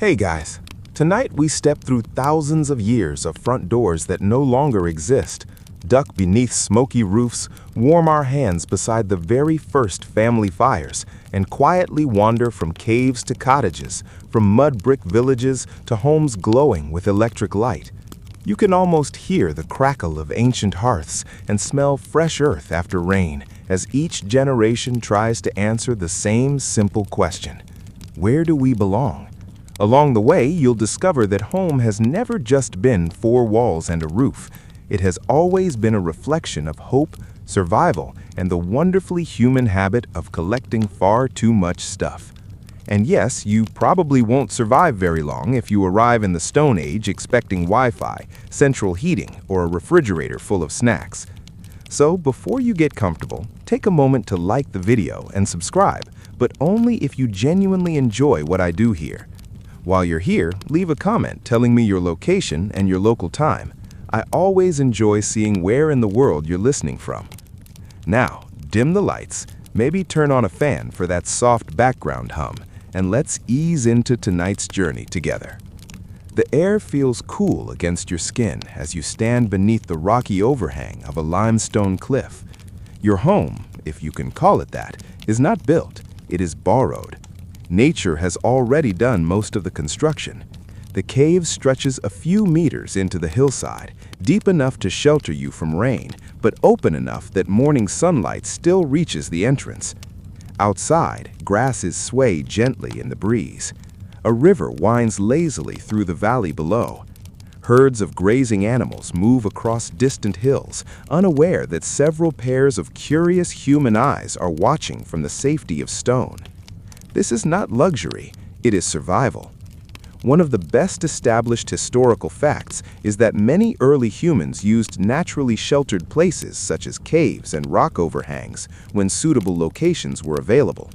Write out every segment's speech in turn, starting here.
Hey guys, tonight we step through thousands of years of front doors that no longer exist, duck beneath smoky roofs, warm our hands beside the very first family fires, and quietly wander from caves to cottages, from mud brick villages to homes glowing with electric light. You can almost hear the crackle of ancient hearths and smell fresh earth after rain as each generation tries to answer the same simple question: where do we belong? Along the way, you'll discover that home has never just been four walls and a roof. It has always been a reflection of hope, survival, and the wonderfully human habit of collecting far too much stuff. And yes, you probably won't survive very long if you arrive in the Stone Age expecting Wi-Fi, central heating, or a refrigerator full of snacks. So before you get comfortable, take a moment to like the video and subscribe, but only if you genuinely enjoy what I do here. While you're here, leave a comment telling me your location and your local time. I always enjoy seeing where in the world you're listening from. Now, dim the lights, maybe turn on a fan for that soft background hum, and let's ease into tonight's journey together. The air feels cool against your skin as you stand beneath the rocky overhang of a limestone cliff. Your home, if you can call it that, is not built, it is borrowed. Nature has already done most of the construction. The cave stretches a few meters into the hillside, deep enough to shelter you from rain, but open enough that morning sunlight still reaches the entrance. Outside, grasses sway gently in the breeze. A river winds lazily through the valley below. Herds of grazing animals move across distant hills, unaware that several pairs of curious human eyes are watching from the safety of stone. This is not luxury, it is survival. One of the best established historical facts is that many early humans used naturally sheltered places such as caves and rock overhangs when suitable locations were available.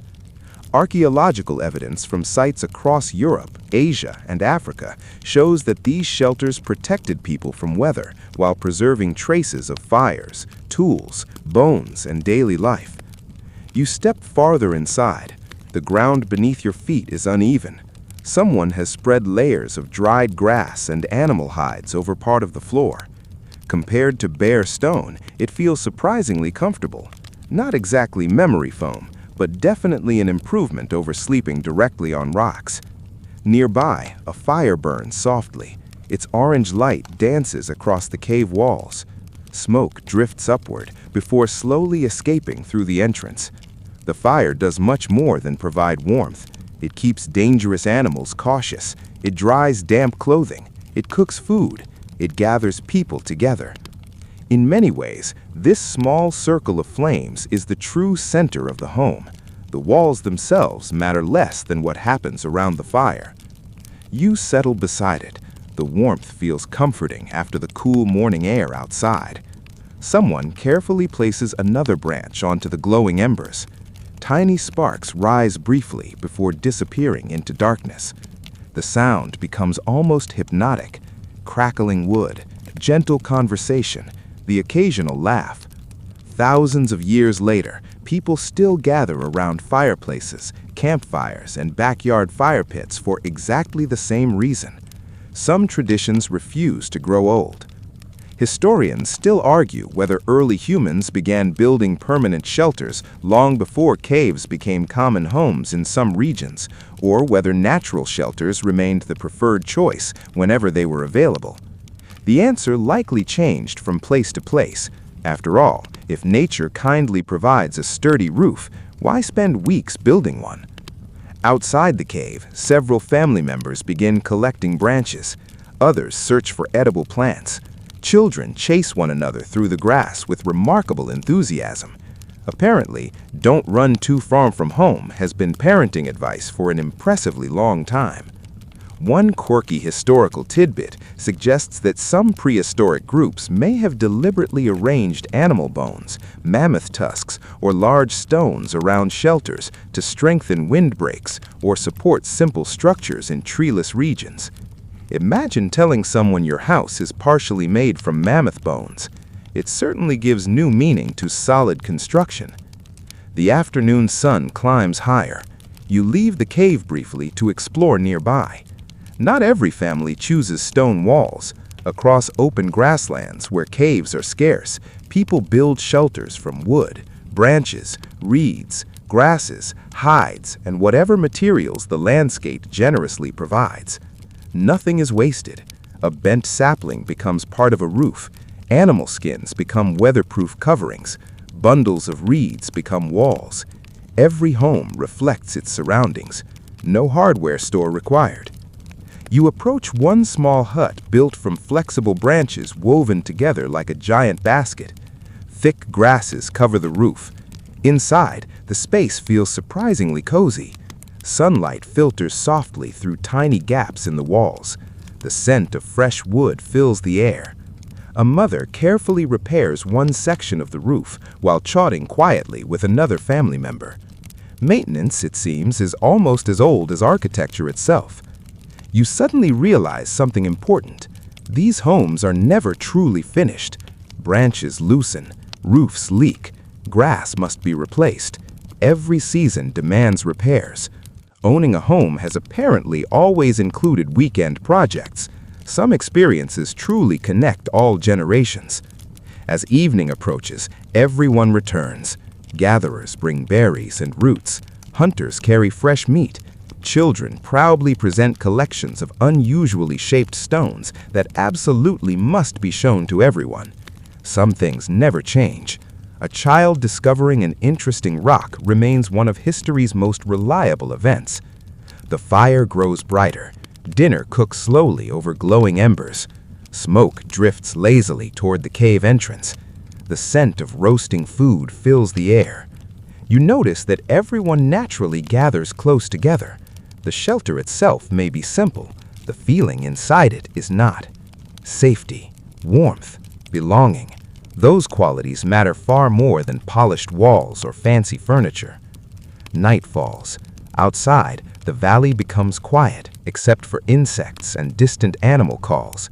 Archaeological evidence from sites across Europe, Asia, and Africa shows that these shelters protected people from weather while preserving traces of fires, tools, bones, and daily life. You step farther inside. The ground beneath your feet is uneven. Someone has spread layers of dried grass and animal hides over part of the floor. Compared to bare stone, it feels surprisingly comfortable. Not exactly memory foam, but definitely an improvement over sleeping directly on rocks. Nearby, a fire burns softly. Its orange light dances across the cave walls. Smoke drifts upward before slowly escaping through the entrance. The fire does much more than provide warmth. It keeps dangerous animals cautious. It dries damp clothing. It cooks food. It gathers people together. In many ways, this small circle of flames is the true center of the home. The walls themselves matter less than what happens around the fire. You settle beside it. The warmth feels comforting after the cool morning air outside. Someone carefully places another branch onto the glowing embers. Tiny sparks rise briefly before disappearing into darkness. The sound becomes almost hypnotic. Crackling wood, gentle conversation, the occasional laugh. Thousands of years later, people still gather around fireplaces, campfires, and backyard fire pits for exactly the same reason. Some traditions refuse to grow old. Historians still argue whether early humans began building permanent shelters long before caves became common homes in some regions, or whether natural shelters remained the preferred choice whenever they were available. The answer likely changed from place to place. After all, if nature kindly provides a sturdy roof, why spend weeks building one? Outside the cave, several family members begin collecting branches. Others search for edible plants. Children chase one another through the grass with remarkable enthusiasm. Apparently, "don't run too far from home" has been parenting advice for an impressively long time. One quirky historical tidbit suggests that some prehistoric groups may have deliberately arranged animal bones, mammoth tusks, or large stones around shelters to strengthen windbreaks or support simple structures in treeless regions. Imagine telling someone your house is partially made from mammoth bones. It certainly gives new meaning to solid construction. The afternoon sun climbs higher. You leave the cave briefly to explore nearby. Not every family chooses stone walls. Across open grasslands where caves are scarce, people build shelters from wood, branches, reeds, grasses, hides, and whatever materials the landscape generously provides. Nothing is wasted. A bent sapling becomes part of a roof. Animal skins become weatherproof coverings. Bundles of reeds become walls. Every home reflects its surroundings. No hardware store required. You approach one small hut built from flexible branches woven together like a giant basket. Thick grasses cover the roof. Inside, the space feels surprisingly cozy. Sunlight filters softly through tiny gaps in the walls. The scent of fresh wood fills the air. A mother carefully repairs one section of the roof while chatting quietly with another family member. Maintenance, it seems, is almost as old as architecture itself. You suddenly realize something important. These homes are never truly finished. Branches loosen, roofs leak, grass must be replaced. Every season demands repairs. Owning a home has apparently always included weekend projects. Some experiences truly connect all generations. As evening approaches, everyone returns. Gatherers bring berries and roots. Hunters carry fresh meat. Children proudly present collections of unusually shaped stones that absolutely must be shown to everyone. Some things never change. A child discovering an interesting rock remains one of history's most reliable events. The fire grows brighter. Dinner cooks slowly over glowing embers. Smoke drifts lazily toward the cave entrance. The scent of roasting food fills the air. You notice that everyone naturally gathers close together. The shelter itself may be simple. The feeling inside it is not. Safety, warmth, belonging. Those qualities matter far more than polished walls or fancy furniture. Night falls. Outside, the valley becomes quiet, except for insects and distant animal calls.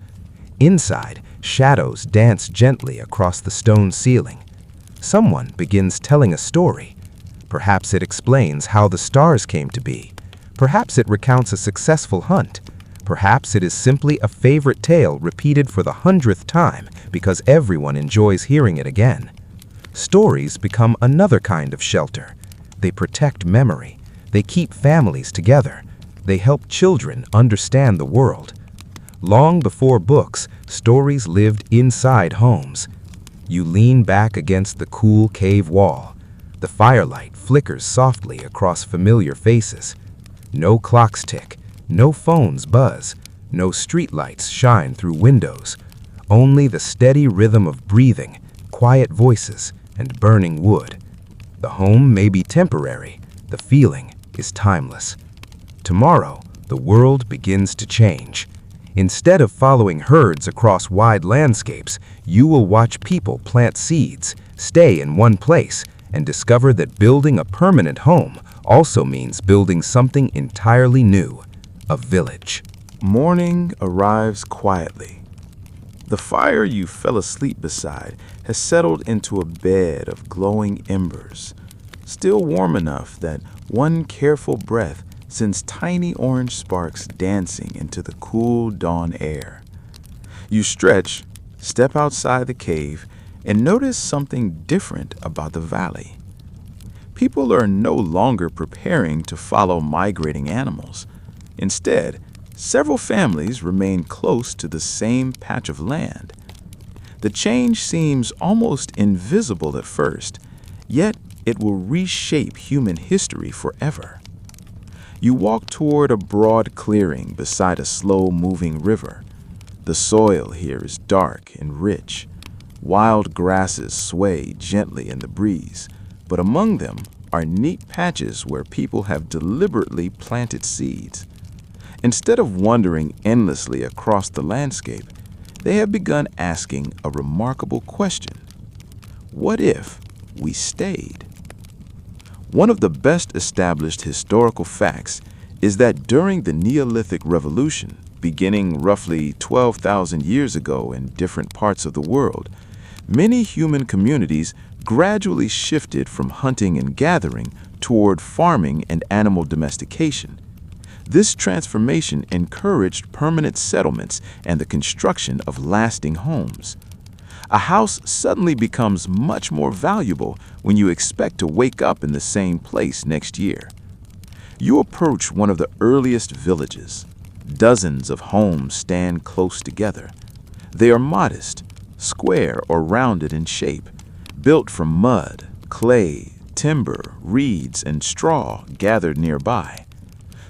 Inside, shadows dance gently across the stone ceiling. Someone begins telling a story. Perhaps it explains how the stars came to be. Perhaps it recounts a successful hunt. Perhaps it is simply a favorite tale repeated for the 100th time because everyone enjoys hearing it again. Stories become another kind of shelter. They protect memory. They keep families together. They help children understand the world. Long before books, stories lived inside homes. You lean back against the cool cave wall. The firelight flickers softly across familiar faces. No clocks tick. No phones buzz. No streetlights shine through windows. Only the steady rhythm of breathing, quiet voices, and burning wood. The home may be temporary. The feeling is timeless. Tomorrow, the world begins to change. Instead of following herds across wide landscapes, you will watch people plant seeds, stay in one place, and discover that building a permanent home also means building something entirely new. A village. Morning arrives quietly. The fire you fell asleep beside has settled into a bed of glowing embers, still warm enough that one careful breath sends tiny orange sparks dancing into the cool dawn air. You stretch, step outside the cave, and notice something different about the valley. People are no longer preparing to follow migrating animals. Instead, several families remain close to the same patch of land. The change seems almost invisible at first, yet it will reshape human history forever. You walk toward a broad clearing beside a slow-moving river. The soil here is dark and rich. Wild grasses sway gently in the breeze, but among them are neat patches where people have deliberately planted seeds. Instead of wandering endlessly across the landscape, they have begun asking a remarkable question. What if we stayed? One of the best established historical facts is that during the Neolithic Revolution, beginning roughly 12,000 years ago in different parts of the world, many human communities gradually shifted from hunting and gathering toward farming and animal domestication. This transformation encouraged permanent settlements and the construction of lasting homes. A house suddenly becomes much more valuable when you expect to wake up in the same place next year. You approach one of the earliest villages. Dozens of homes stand close together. They are modest, square or rounded in shape, built from mud, clay, timber, reeds, and straw gathered nearby.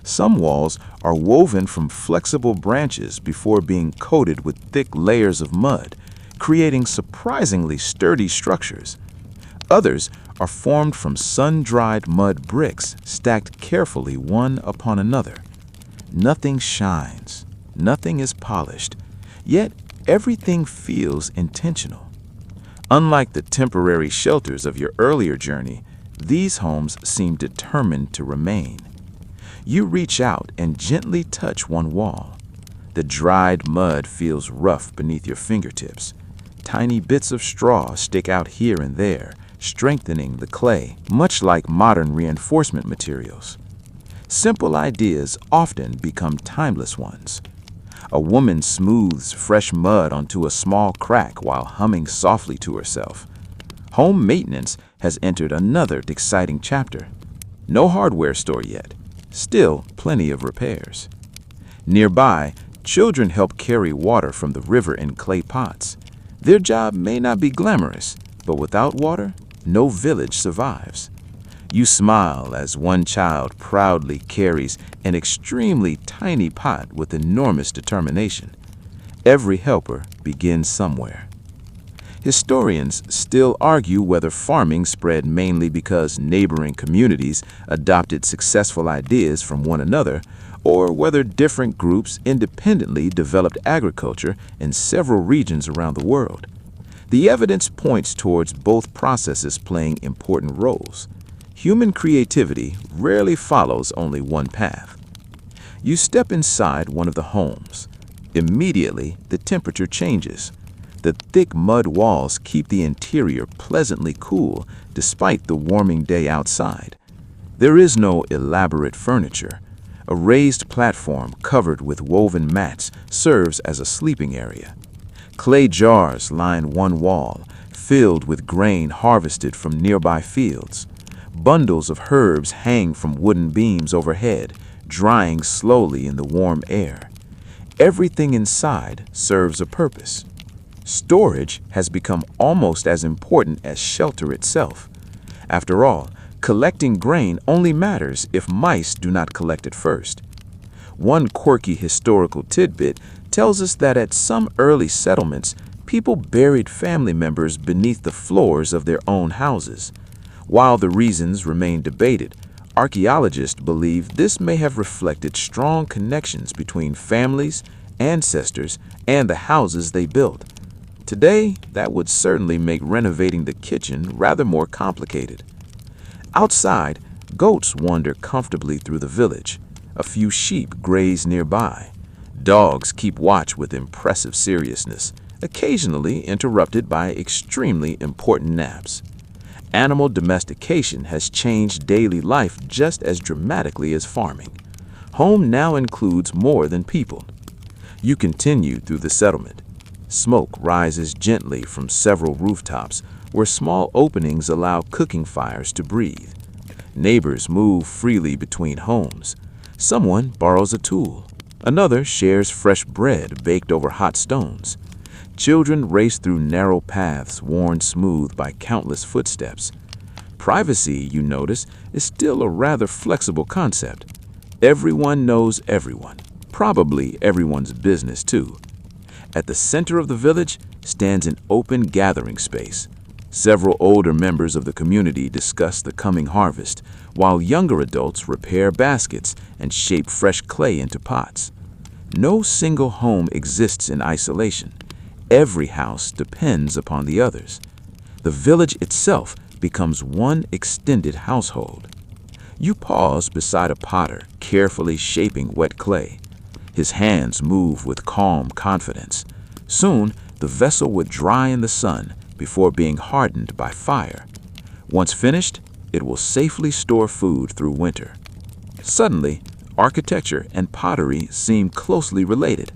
Some walls are woven from flexible branches before being coated with thick layers of mud, creating surprisingly sturdy structures. Others are formed from sun-dried mud bricks stacked carefully one upon another. Nothing shines, nothing is polished, yet everything feels intentional. Unlike the temporary shelters of your earlier journey, these homes seem determined to remain. You reach out and gently touch one wall. The dried mud feels rough beneath your fingertips. Tiny bits of straw stick out here and there, strengthening the clay, much like modern reinforcement materials. Simple ideas often become timeless ones. A woman smooths fresh mud onto a small crack while humming softly to herself. Home maintenance has entered another exciting chapter. No hardware store yet, still plenty of repairs. Nearby, children help carry water from the river in clay pots. Their job may not be glamorous, but without water, no village survives. You smile as one child proudly carries an extremely tiny pot with enormous determination. Every helper begins somewhere. Historians still argue whether farming spread mainly because neighboring communities adopted successful ideas from one another, or whether different groups independently developed agriculture in several regions around the world. The evidence points towards both processes playing important roles. Human creativity rarely follows only one path. You step inside one of the homes. Immediately, the temperature changes. The thick mud walls keep the interior pleasantly cool despite the warming day outside. There is no elaborate furniture. A raised platform covered with woven mats serves as a sleeping area. Clay jars line one wall, filled with grain harvested from nearby fields. Bundles of herbs hang from wooden beams overhead, drying slowly in the warm air. Everything inside serves a purpose. Storage has become almost as important as shelter itself. After all, collecting grain only matters if mice do not collect it first. One quirky historical tidbit tells us that at some early settlements, people buried family members beneath the floors of their own houses. While the reasons remain debated, archaeologists believe this may have reflected strong connections between families, ancestors, and the houses they built. Today, that would certainly make renovating the kitchen rather more complicated. Outside, goats wander comfortably through the village. A few sheep graze nearby. Dogs keep watch with impressive seriousness, occasionally interrupted by extremely important naps. Animal domestication has changed daily life just as dramatically as farming. Home now includes more than people. You continue through the settlement. Smoke rises gently from several rooftops where small openings allow cooking fires to breathe. Neighbors move freely between homes. Someone borrows a tool. Another shares fresh bread baked over hot stones. Children race through narrow paths worn smooth by countless footsteps. Privacy, you notice, is still a rather flexible concept. Everyone knows everyone, probably everyone's business too. At the center of the village stands an open gathering space. Several older members of the community discuss the coming harvest, while younger adults repair baskets and shape fresh clay into pots. No single home exists in isolation. Every house depends upon the others. The village itself becomes one extended household. You pause beside a potter, carefully shaping wet clay. His hands move with calm confidence. Soon, the vessel would dry in the sun before being hardened by fire. Once finished, it will safely store food through winter. Suddenly, architecture and pottery seem closely related.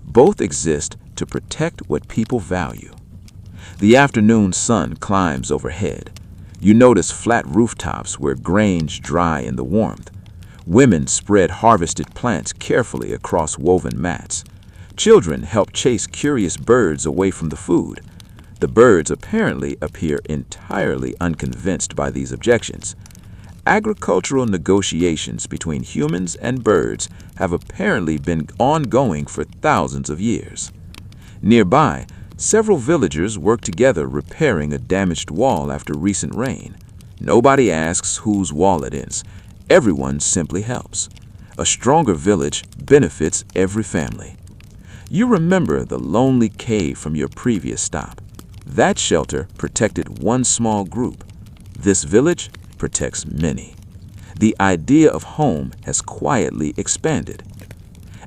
Both exist to protect what people value. The afternoon sun climbs overhead. You notice flat rooftops where grains dry in the warmth. Women spread harvested plants carefully across woven mats. Children help chase curious birds away from the food. The birds apparently appear entirely unconvinced by these objections. Agricultural negotiations between humans and birds have apparently been ongoing for thousands of years. Nearby, several villagers work together repairing a damaged wall after recent rain. Nobody asks whose wall it is. Everyone simply helps. A stronger village benefits every family. You remember the lonely cave from your previous stop. That shelter protected one small group. This village protects many. The idea of home has quietly expanded.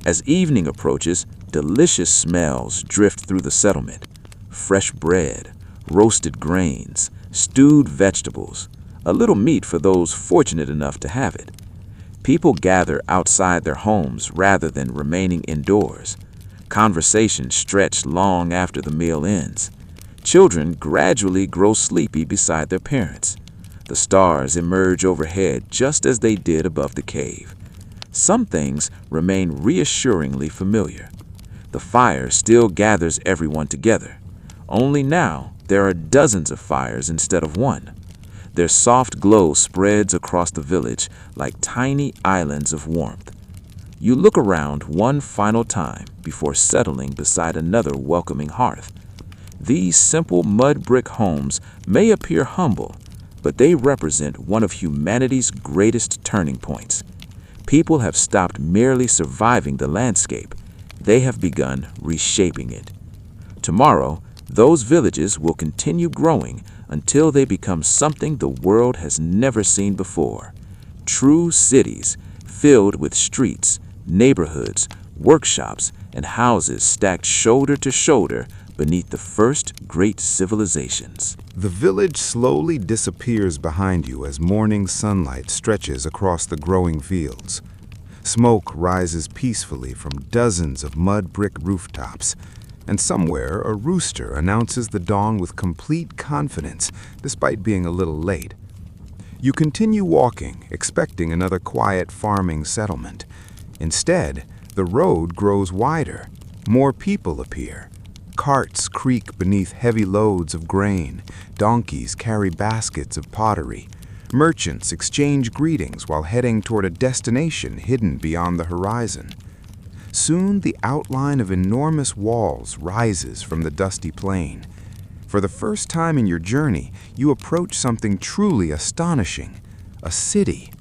As evening approaches, delicious smells drift through the settlement. Fresh bread, roasted grains, stewed vegetables, a little meat for those fortunate enough to have it. People gather outside their homes rather than remaining indoors. Conversations stretch long after the meal ends. Children gradually grow sleepy beside their parents. The stars emerge overhead just as they did above the cave. Some things remain reassuringly familiar. The fire still gathers everyone together. Only now there are dozens of fires instead of one. Their soft glow spreads across the village like tiny islands of warmth. You look around one final time before settling beside another welcoming hearth. These simple mud brick homes may appear humble, but they represent one of humanity's greatest turning points. People have stopped merely surviving the landscape. They have begun reshaping it. Tomorrow, those villages will continue growing until they become something the world has never seen before. True cities filled with streets, neighborhoods, workshops, and houses stacked shoulder to shoulder beneath the first great civilizations. The village slowly disappears behind you as morning sunlight stretches across the growing fields. Smoke rises peacefully from dozens of mud brick rooftops, and somewhere a rooster announces the dawn with complete confidence, despite being a little late. You continue walking, expecting another quiet farming settlement. Instead, the road grows wider. More people appear. Carts creak beneath heavy loads of grain. Donkeys carry baskets of pottery. Merchants exchange greetings while heading toward a destination hidden beyond the horizon. Soon, the outline of enormous walls rises from the dusty plain. For the first time in your journey, you approach something truly astonishing. A city.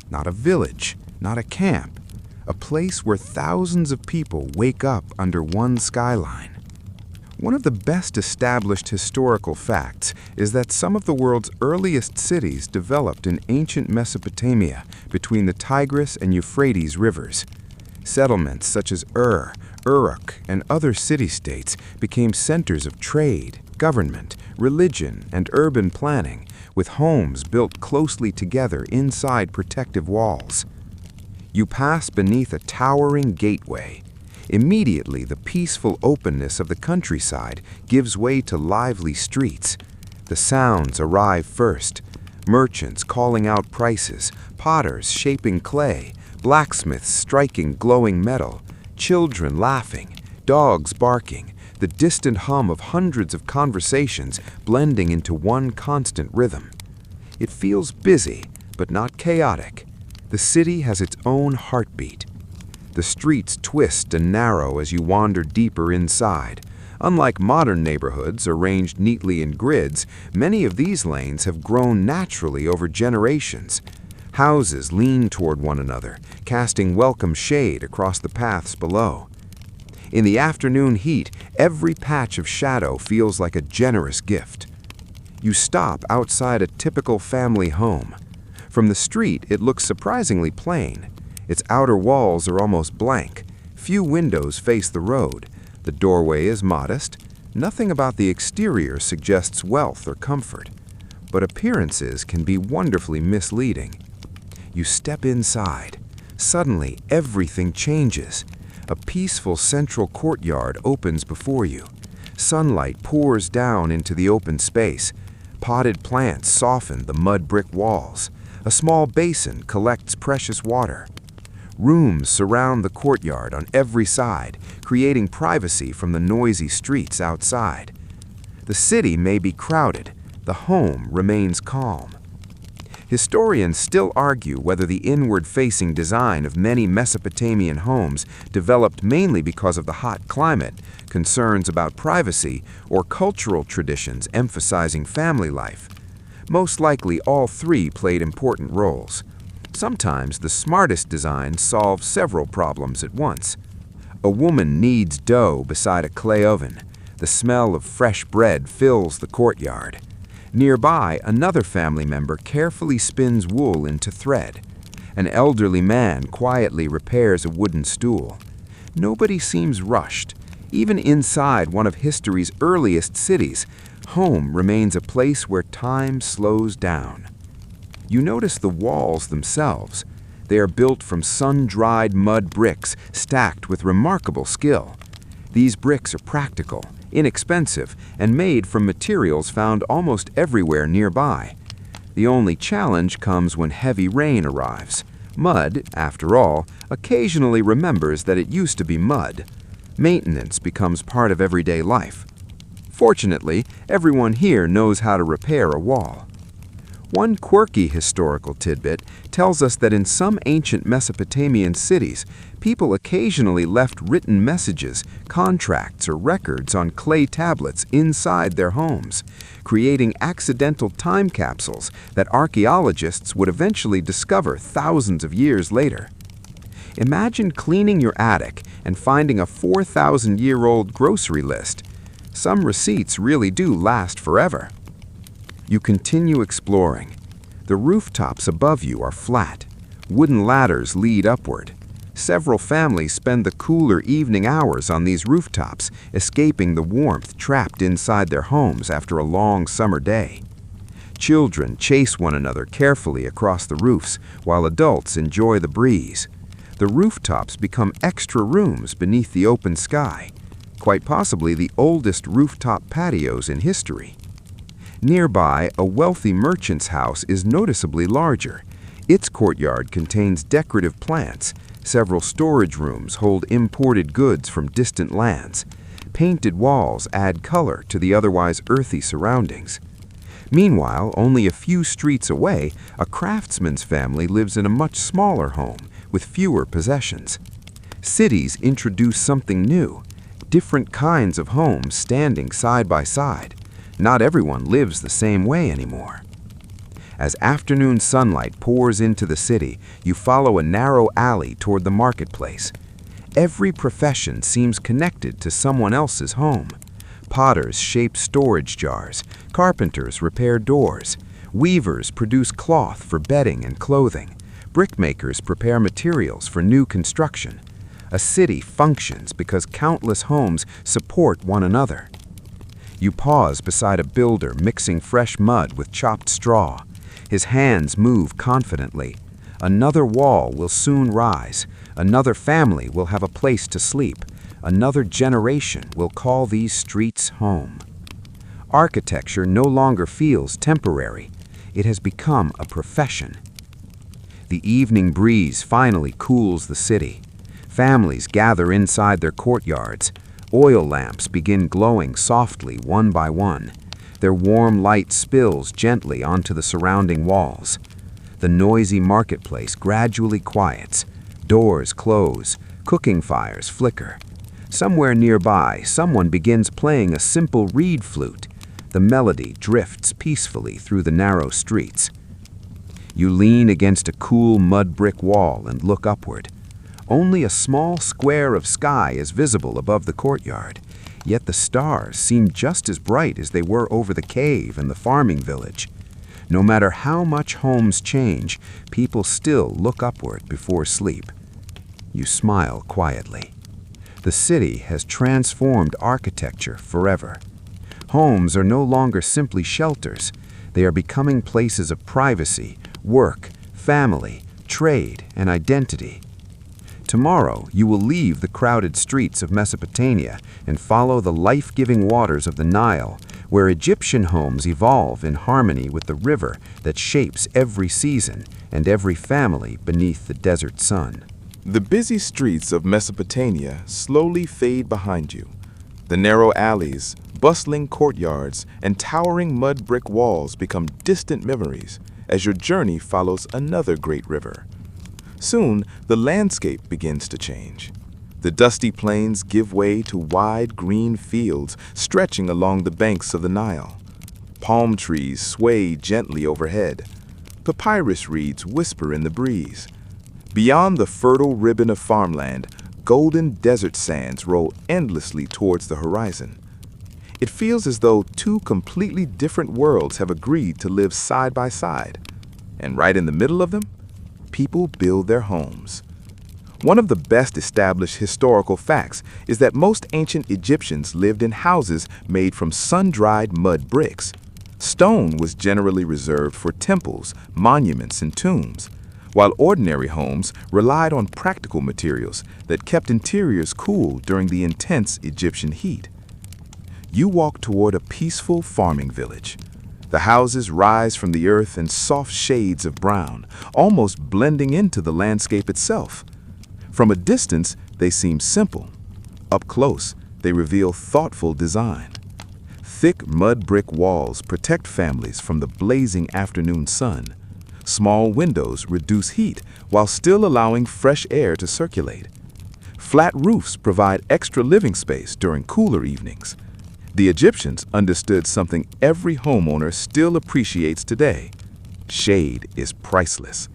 Not a village, not a camp. A place where thousands of people wake up under one skyline. One of the best established historical facts is that some of the world's earliest cities developed in ancient Mesopotamia between the Tigris and Euphrates rivers. Settlements such as Uruk, and other city-states became centers of trade, government, religion, and urban planning, with homes built closely together inside protective walls. You pass beneath a towering gateway. Immediately, the peaceful openness of the countryside gives way to lively streets. The sounds arrive first. Merchants calling out prices, potters shaping clay, blacksmiths striking glowing metal, children laughing, dogs barking, the distant hum of hundreds of conversations blending into one constant rhythm. It feels busy, but not chaotic. The city has its own heartbeat. The streets twist and narrow as you wander deeper inside. Unlike modern neighborhoods arranged neatly in grids, many of these lanes have grown naturally over generations. Houses lean toward one another, casting welcome shade across the paths below. In the afternoon heat, every patch of shadow feels like a generous gift. You stop outside a typical family home. From the street, it looks surprisingly plain. Its outer walls are almost blank. Few windows face the road. The doorway is modest. Nothing about the exterior suggests wealth or comfort. But appearances can be wonderfully misleading. You step inside. Suddenly, everything changes. A peaceful central courtyard opens before you. Sunlight pours down into the open space. Potted plants soften the mud brick walls. A small basin collects precious water. Rooms surround the courtyard on every side, creating privacy from the noisy streets outside. The city may be crowded, the home remains calm. Historians still argue whether the inward-facing design of many Mesopotamian homes developed mainly because of the hot climate, concerns about privacy, or cultural traditions emphasizing family life. Most likely, all three played important roles. Sometimes the smartest designs solve several problems at once. A woman kneads dough beside a clay oven. The smell of fresh bread fills the courtyard. Nearby, another family member carefully spins wool into thread. An elderly man quietly repairs a wooden stool. Nobody seems rushed. Even inside one of history's earliest cities, home remains a place where time slows down. You notice the walls themselves. They are built from sun-dried mud bricks stacked with remarkable skill. These bricks are practical, inexpensive, and made from materials found almost everywhere nearby. The only challenge comes when heavy rain arrives. Mud, after all, occasionally remembers that it used to be mud. Maintenance becomes part of everyday life. Fortunately, everyone here knows how to repair a wall. One quirky historical tidbit tells us that in some ancient Mesopotamian cities, people occasionally left written messages, contracts, or records on clay tablets inside their homes, creating accidental time capsules that archaeologists would eventually discover thousands of years later. Imagine cleaning your attic and finding a 4,000-year-old grocery list. Some receipts really do last forever. You continue exploring. The rooftops above you are flat. Wooden ladders lead upward. Several families spend the cooler evening hours on these rooftops, escaping the warmth trapped inside their homes after a long summer day. Children chase one another carefully across the roofs, while adults enjoy the breeze. The rooftops become extra rooms beneath the open sky, quite possibly the oldest rooftop patios in history. Nearby, a wealthy merchant's house is noticeably larger. Its courtyard contains decorative plants. Several storage rooms hold imported goods from distant lands. Painted walls add color to the otherwise earthy surroundings. Meanwhile, only a few streets away, a craftsman's family lives in a much smaller home with fewer possessions. Cities introduce something new, different kinds of homes standing side by side. Not everyone lives the same way anymore. As afternoon sunlight pours into the city, you follow a narrow alley toward the marketplace. Every profession seems connected to someone else's home. Potters shape storage jars, carpenters repair doors, weavers produce cloth for bedding and clothing, brickmakers prepare materials for new construction. A city functions because countless homes support one another. You pause beside a builder mixing fresh mud with chopped straw. His hands move confidently. Another wall will soon rise. Another family will have a place to sleep. Another generation will call these streets home. Architecture no longer feels temporary. It has become a profession. The evening breeze finally cools the city. Families gather inside their courtyards. Oil lamps begin glowing softly one by one. Their warm light spills gently onto the surrounding walls. The noisy marketplace gradually quiets. Doors close. Cooking fires flicker. Somewhere nearby, someone begins playing a simple reed flute. The melody drifts peacefully through the narrow streets. You lean against a cool mud brick wall and look upward. Only a small square of sky is visible above the courtyard, yet the stars seem just as bright as they were over the cave and the farming village. No matter how much homes change, people still look upward before sleep. You smile quietly. The city has transformed architecture forever. Homes are no longer simply shelters. They are becoming places of privacy, work, family, trade, and identity. Tomorrow, you will leave the crowded streets of Mesopotamia and follow the life-giving waters of the Nile, where Egyptian homes evolve in harmony with the river that shapes every season and every family beneath the desert sun. The busy streets of Mesopotamia slowly fade behind you. The narrow alleys, bustling courtyards, and towering mud brick walls become distant memories as your journey follows another great river. Soon, the landscape begins to change. The dusty plains give way to wide green fields stretching along the banks of the Nile. Palm trees sway gently overhead. Papyrus reeds whisper in the breeze. Beyond the fertile ribbon of farmland, golden desert sands roll endlessly towards the horizon. It feels as though two completely different worlds have agreed to live side by side. And right in the middle of them, people build their homes. One of the best established historical facts is that most ancient Egyptians lived in houses made from sun-dried mud bricks. Stone was generally reserved for temples, monuments, and tombs, while ordinary homes relied on practical materials that kept interiors cool during the intense Egyptian heat. You walk toward a peaceful farming village. The houses rise from the earth in soft shades of brown, almost blending into the landscape itself. From a distance, they seem simple. Up close, they reveal thoughtful design. Thick mud brick walls protect families from the blazing afternoon sun. Small windows reduce heat while still allowing fresh air to circulate. Flat roofs provide extra living space during cooler evenings. The Egyptians understood something every homeowner still appreciates today. Shade is priceless.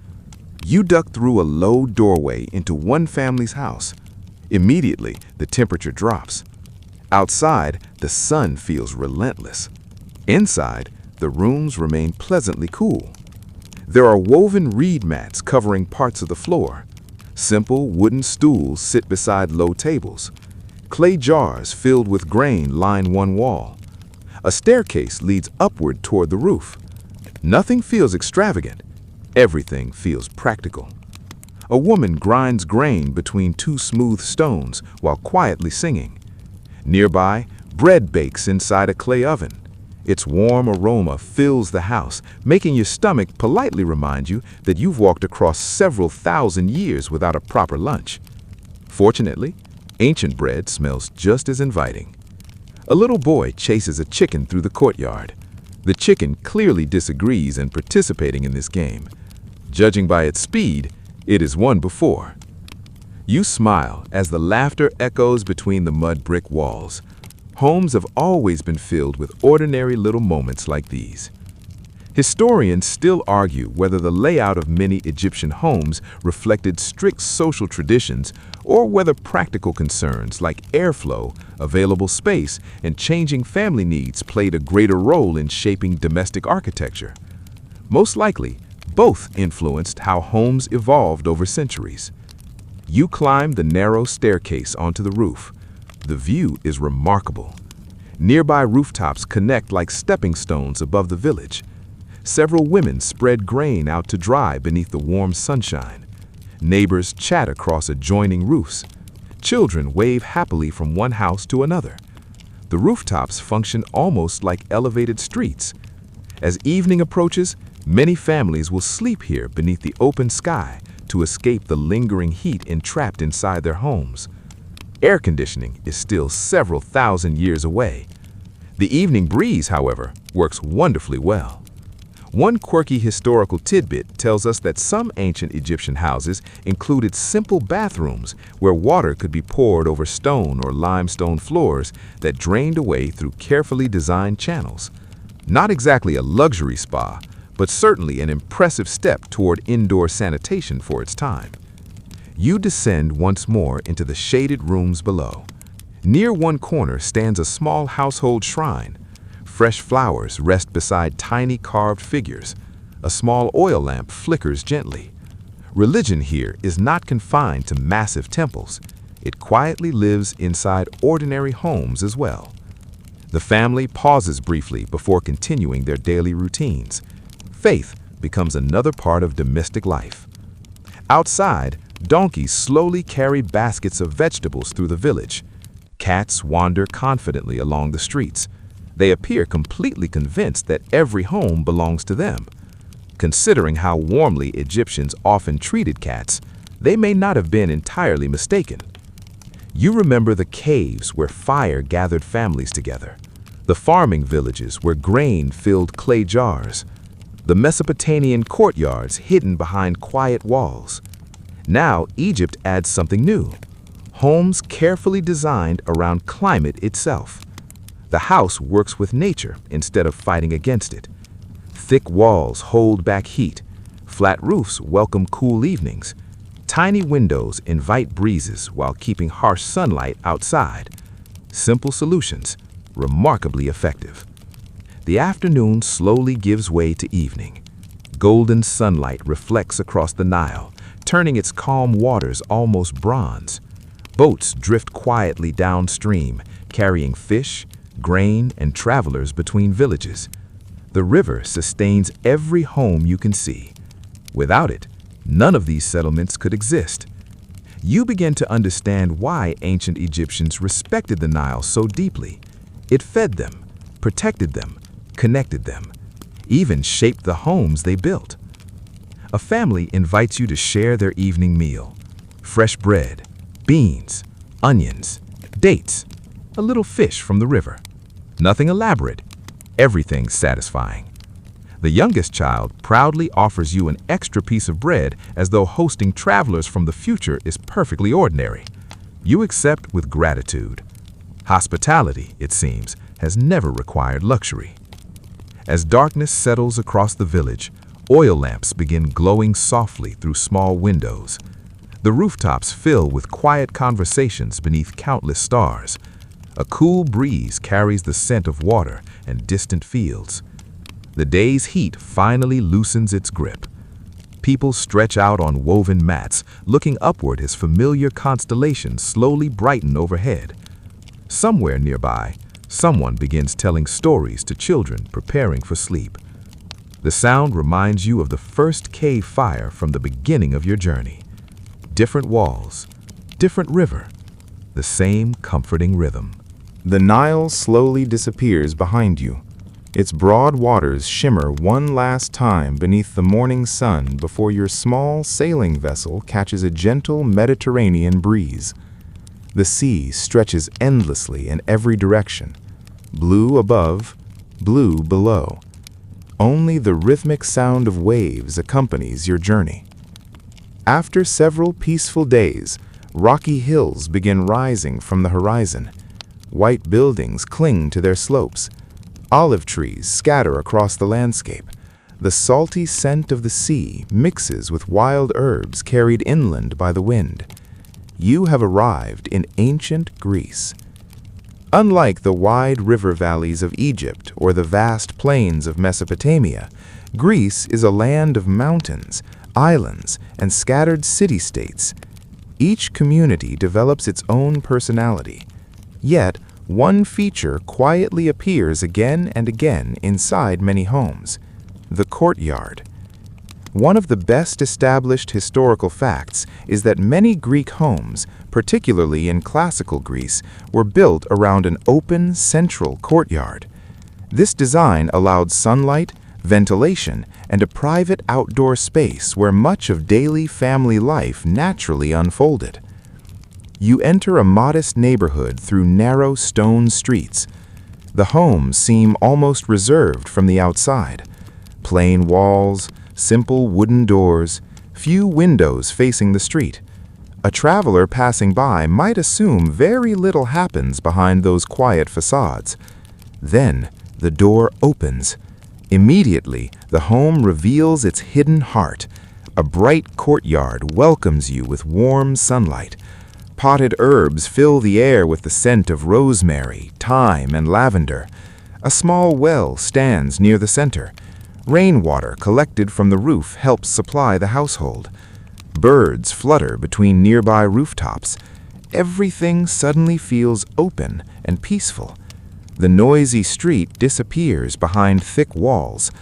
You duck through a low doorway into one family's house. Immediately, the temperature drops. Outside, the sun feels relentless. Inside, the rooms remain pleasantly cool. There are woven reed mats covering parts of the floor. Simple wooden stools sit beside low tables. Clay jars filled with grain line one wall. A staircase leads upward toward the roof. Nothing feels extravagant. Everything feels practical. A woman grinds grain between two smooth stones while quietly singing. Nearby, bread bakes inside a clay oven. Its warm aroma fills the house, making your stomach politely remind you that you've walked across several thousand years without a proper lunch. Fortunately, ancient bread smells just as inviting. A little boy chases a chicken through the courtyard. The chicken clearly disagrees in participating in this game. Judging by its speed, it has won before. You smile as the laughter echoes between the mud brick walls. Homes have always been filled with ordinary little moments like these. Historians still argue whether the layout of many Egyptian homes reflected strict social traditions or whether practical concerns like airflow, available space, and changing family needs played a greater role in shaping domestic architecture. Most likely, both influenced how homes evolved over centuries. You climb the narrow staircase onto the roof. The view is remarkable. Nearby rooftops connect like stepping stones above the village. Several women spread grain out to dry beneath the warm sunshine. Neighbors chat across adjoining roofs. Children wave happily from one house to another. The rooftops function almost like elevated streets. As evening approaches, many families will sleep here beneath the open sky to escape the lingering heat entrapped inside their homes. Air conditioning is still several thousand years away. The evening breeze, however, works wonderfully well. One quirky historical tidbit tells us that some ancient Egyptian houses included simple bathrooms where water could be poured over stone or limestone floors that drained away through carefully designed channels. Not exactly a luxury spa, but certainly an impressive step toward indoor sanitation for its time. You descend once more into the shaded rooms below. Near one corner stands a small household shrine. Fresh flowers rest beside tiny carved figures. A small oil lamp flickers gently. Religion here is not confined to massive temples. It quietly lives inside ordinary homes as well. The family pauses briefly before continuing their daily routines. Faith becomes another part of domestic life. Outside, Donkeys slowly carry baskets of vegetables through the village. Cats wander confidently along the streets. They appear completely convinced that every home belongs to them. Considering how warmly Egyptians often treated cats, they may not have been entirely mistaken. You remember the caves where fire gathered families together, the farming villages where grain filled clay jars, the Mesopotamian courtyards hidden behind quiet walls. Now Egypt adds something new: homes carefully designed around climate itself. The house works with nature instead of fighting against it. Thick walls hold back heat. Flat roofs welcome cool evenings. Tiny windows invite breezes while keeping harsh sunlight outside. Simple solutions, remarkably effective. The afternoon slowly gives way to evening. Golden sunlight reflects across the Nile, turning its calm waters almost bronze. Boats drift quietly downstream, carrying fish, grain, and travelers between villages. The river sustains every home you can see. Without it, none of these settlements could exist. You begin to understand why ancient Egyptians respected the Nile so deeply. It fed them, protected them, connected them, even shaped the homes they built. A family invites you to share their evening meal. Fresh bread, beans, onions, dates, a little fish from the river. Nothing elaborate, everything satisfying. The youngest child proudly offers you an extra piece of bread as though hosting travelers from the future is perfectly ordinary. You accept with gratitude. Hospitality, it seems, has never required luxury. As darkness settles across the village, oil lamps begin glowing softly through small windows. The rooftops fill with quiet conversations beneath countless stars. A cool breeze carries the scent of water and distant fields. The day's heat finally loosens its grip. People stretch out on woven mats, looking upward as familiar constellations slowly brighten overhead. Somewhere nearby, someone begins telling stories to children preparing for sleep. The sound reminds you of the first cave fire from the beginning of your journey. Different walls, different river, the same comforting rhythm. The Nile slowly disappears behind you. Its broad waters shimmer one last time beneath the morning sun before your small sailing vessel catches a gentle Mediterranean breeze. The sea stretches endlessly in every direction, blue above, blue below. Only the rhythmic sound of waves accompanies your journey. After several peaceful days, rocky hills begin rising from the horizon. White buildings cling to their slopes. Olive trees scatter across the landscape. The salty scent of the sea mixes with wild herbs carried inland by the wind. You have arrived in ancient Greece. Unlike the wide river valleys of Egypt or the vast plains of Mesopotamia, Greece is a land of mountains, islands, and scattered city-states. Each community develops its own personality. Yet, one feature quietly appears again and again inside many homes: the courtyard. One of the best established historical facts is that many Greek homes, particularly in classical Greece, were built around an open, central courtyard. This design allowed sunlight, ventilation, and a private outdoor space where much of daily family life naturally unfolded. You enter a modest neighborhood through narrow stone streets. The homes seem almost reserved from the outside. Plain walls, simple wooden doors, few windows facing the street. A traveler passing by might assume very little happens behind those quiet facades. Then the door opens. Immediately, the home reveals its hidden heart. A bright courtyard welcomes you with warm sunlight. Potted herbs fill the air with the scent of rosemary, thyme, and lavender. A small well stands near the center. Rainwater collected from the roof helps supply the household. Birds flutter between nearby rooftops. Everything suddenly feels open and peaceful. The noisy street disappears behind thick walls.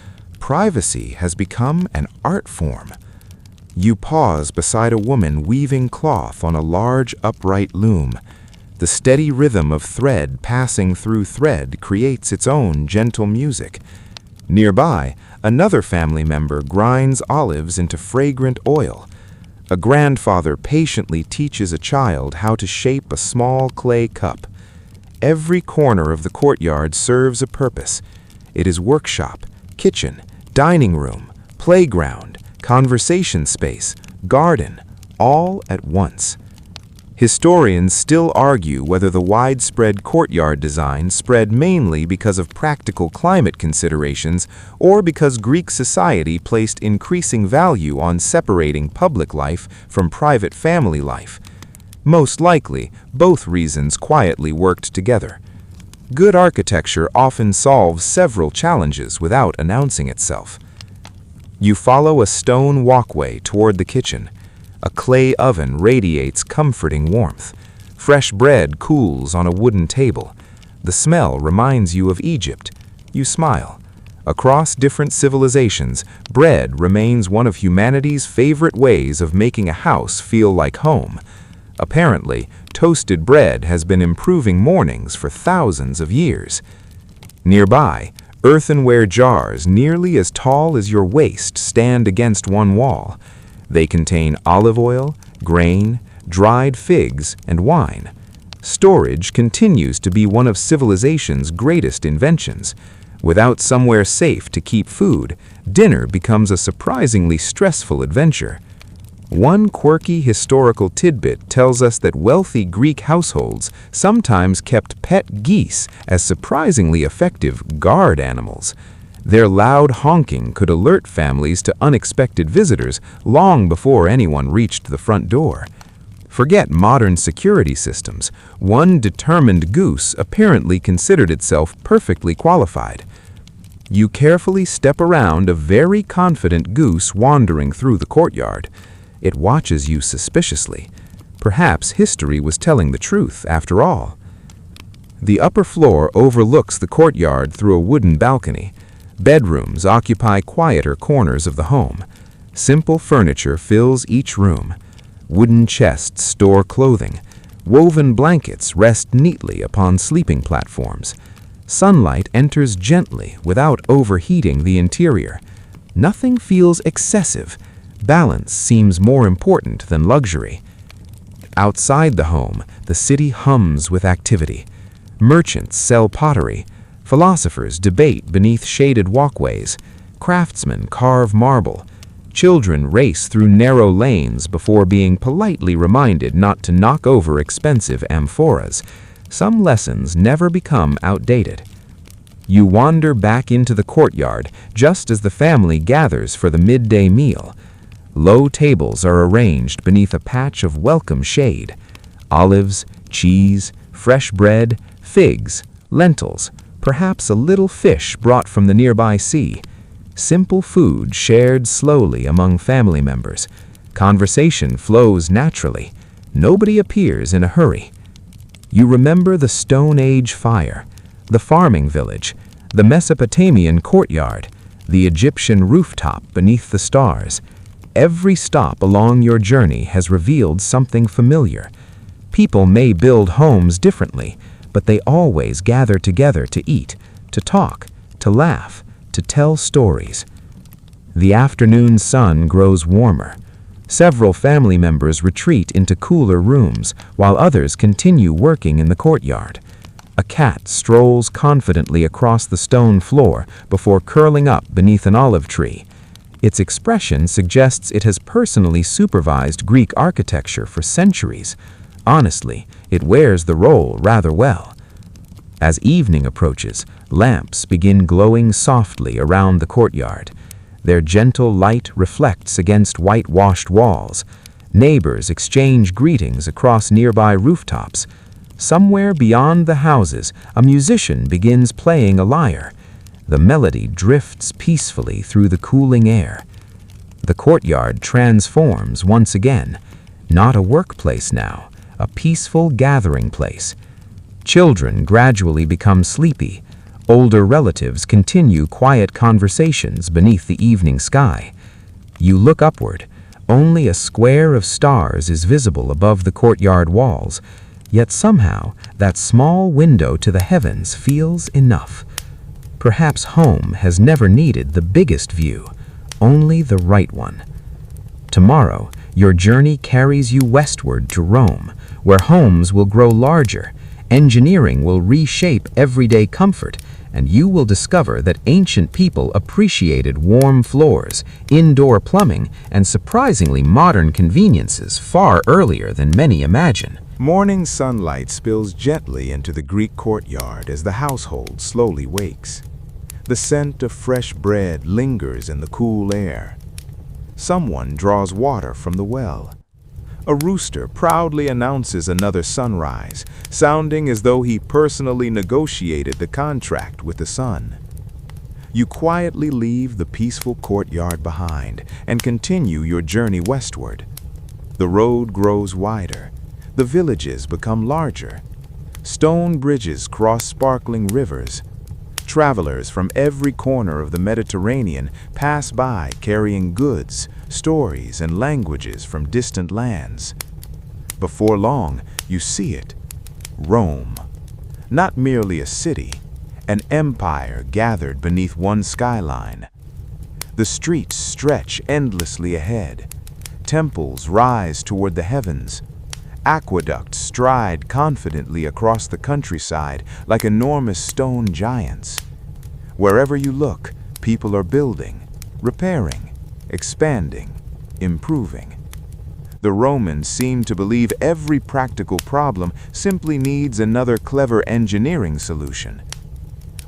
Privacy has become an art form. You pause beside a woman weaving cloth on a large upright loom. The steady rhythm of thread passing through thread creates its own gentle music. Nearby, another family member grinds olives into fragrant oil. A grandfather patiently teaches a child how to shape a small clay cup. Every corner of the courtyard serves a purpose. It is workshop, kitchen, dining room, playground, conversation space, garden, all at once. Historians still argue whether the widespread courtyard design spread mainly because of practical climate considerations or because Greek society placed increasing value on separating public life from private family life. Most likely, both reasons quietly worked together. Good architecture often solves several challenges without announcing itself. You follow a stone walkway toward the kitchen. A clay oven radiates comforting warmth. Fresh bread cools on a wooden table. The smell reminds you of Egypt. You smile. Across different civilizations, bread remains one of humanity's favorite ways of making a house feel like home. Apparently, toasted bread has been improving mornings for thousands of years. Nearby, earthenware jars nearly as tall as your waist stand against one wall. They contain olive oil, grain, dried figs, and wine. Storage continues to be one of civilization's greatest inventions. Without somewhere safe to keep food, dinner becomes a surprisingly stressful adventure. One quirky historical tidbit tells us that wealthy Greek households sometimes kept pet geese as surprisingly effective guard animals. Their loud honking could alert families to unexpected visitors long before anyone reached the front door. Forget modern security systems. One determined goose apparently considered itself perfectly qualified. You carefully step around a very confident goose wandering through the courtyard. It watches you suspiciously. Perhaps history was telling the truth after all. The upper floor overlooks the courtyard through a wooden balcony. Bedrooms occupy quieter corners of the home. Simple furniture fills each room. Wooden chests store clothing. Woven blankets rest neatly upon sleeping platforms. Sunlight enters gently without overheating the interior. Nothing feels excessive. Balance seems more important than luxury. Outside the home, the city hums with activity. Merchants sell pottery. Philosophers debate beneath shaded walkways. Craftsmen carve marble. Children race through narrow lanes before being politely reminded not to knock over expensive amphoras. Some lessons never become outdated. You wander back into the courtyard just as the family gathers for the midday meal. Low tables are arranged beneath a patch of welcome shade. Olives, cheese, fresh bread, figs, lentils, perhaps a little fish brought from the nearby sea. Simple food shared slowly among family members. Conversation flows naturally. Nobody appears in a hurry. You remember the Stone Age fire, the farming village, the Mesopotamian courtyard, the Egyptian rooftop beneath the stars. Every stop along your journey has revealed something familiar. People may build homes differently, but they always gather together to eat, to talk, to laugh, to tell stories. The afternoon sun grows warmer. Several family members retreat into cooler rooms, while others continue working in the courtyard. A cat strolls confidently across the stone floor before curling up beneath an olive tree. Its expression suggests it has personally supervised Greek architecture for centuries. Honestly, it wears the role rather well. As evening approaches, lamps begin glowing softly around the courtyard. Their gentle light reflects against whitewashed walls. Neighbors exchange greetings across nearby rooftops. Somewhere beyond the houses, a musician begins playing a lyre. The melody drifts peacefully through the cooling air. The courtyard transforms once again. Not a workplace now, a peaceful gathering place. Children gradually become sleepy. Older relatives continue quiet conversations beneath the evening sky. You look upward. Only a square of stars is visible above the courtyard walls, yet somehow that small window to the heavens feels enough. Perhaps home has never needed the biggest view, only the right one. Tomorrow, your journey carries you westward to Rome, where homes will grow larger, engineering will reshape everyday comfort, and you will discover that ancient people appreciated warm floors, indoor plumbing, and surprisingly modern conveniences far earlier than many imagine. Morning sunlight spills gently into the Greek courtyard as the household slowly wakes. The scent of fresh bread lingers in the cool air. Someone draws water from the well. A rooster proudly announces another sunrise, sounding as though he personally negotiated the contract with the sun. You quietly leave the peaceful courtyard behind and continue your journey westward. The road grows wider. The villages become larger. Stone bridges cross sparkling rivers. Travelers from every corner of the Mediterranean pass by carrying goods, stories, and languages from distant lands. Before long, you see it. Rome. Not merely a city, an empire gathered beneath one skyline. The streets stretch endlessly ahead. Temples rise toward the heavens. Aqueducts stride confidently across the countryside like enormous stone giants. Wherever you look, people are building, repairing, expanding, improving. The Romans seem to believe every practical problem simply needs another clever engineering solution.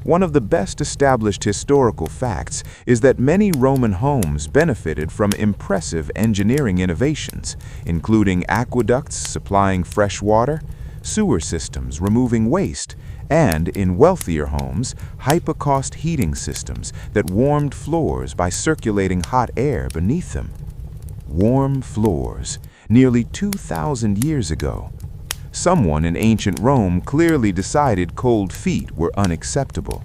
One of the best established historical facts is that many Roman homes benefited from impressive engineering innovations, including aqueducts supplying fresh water, sewer systems removing waste, and, in wealthier homes, hypocaust heating systems that warmed floors by circulating hot air beneath them. Warm floors, nearly 2,000 years ago. Someone in ancient Rome clearly decided cold feet were unacceptable.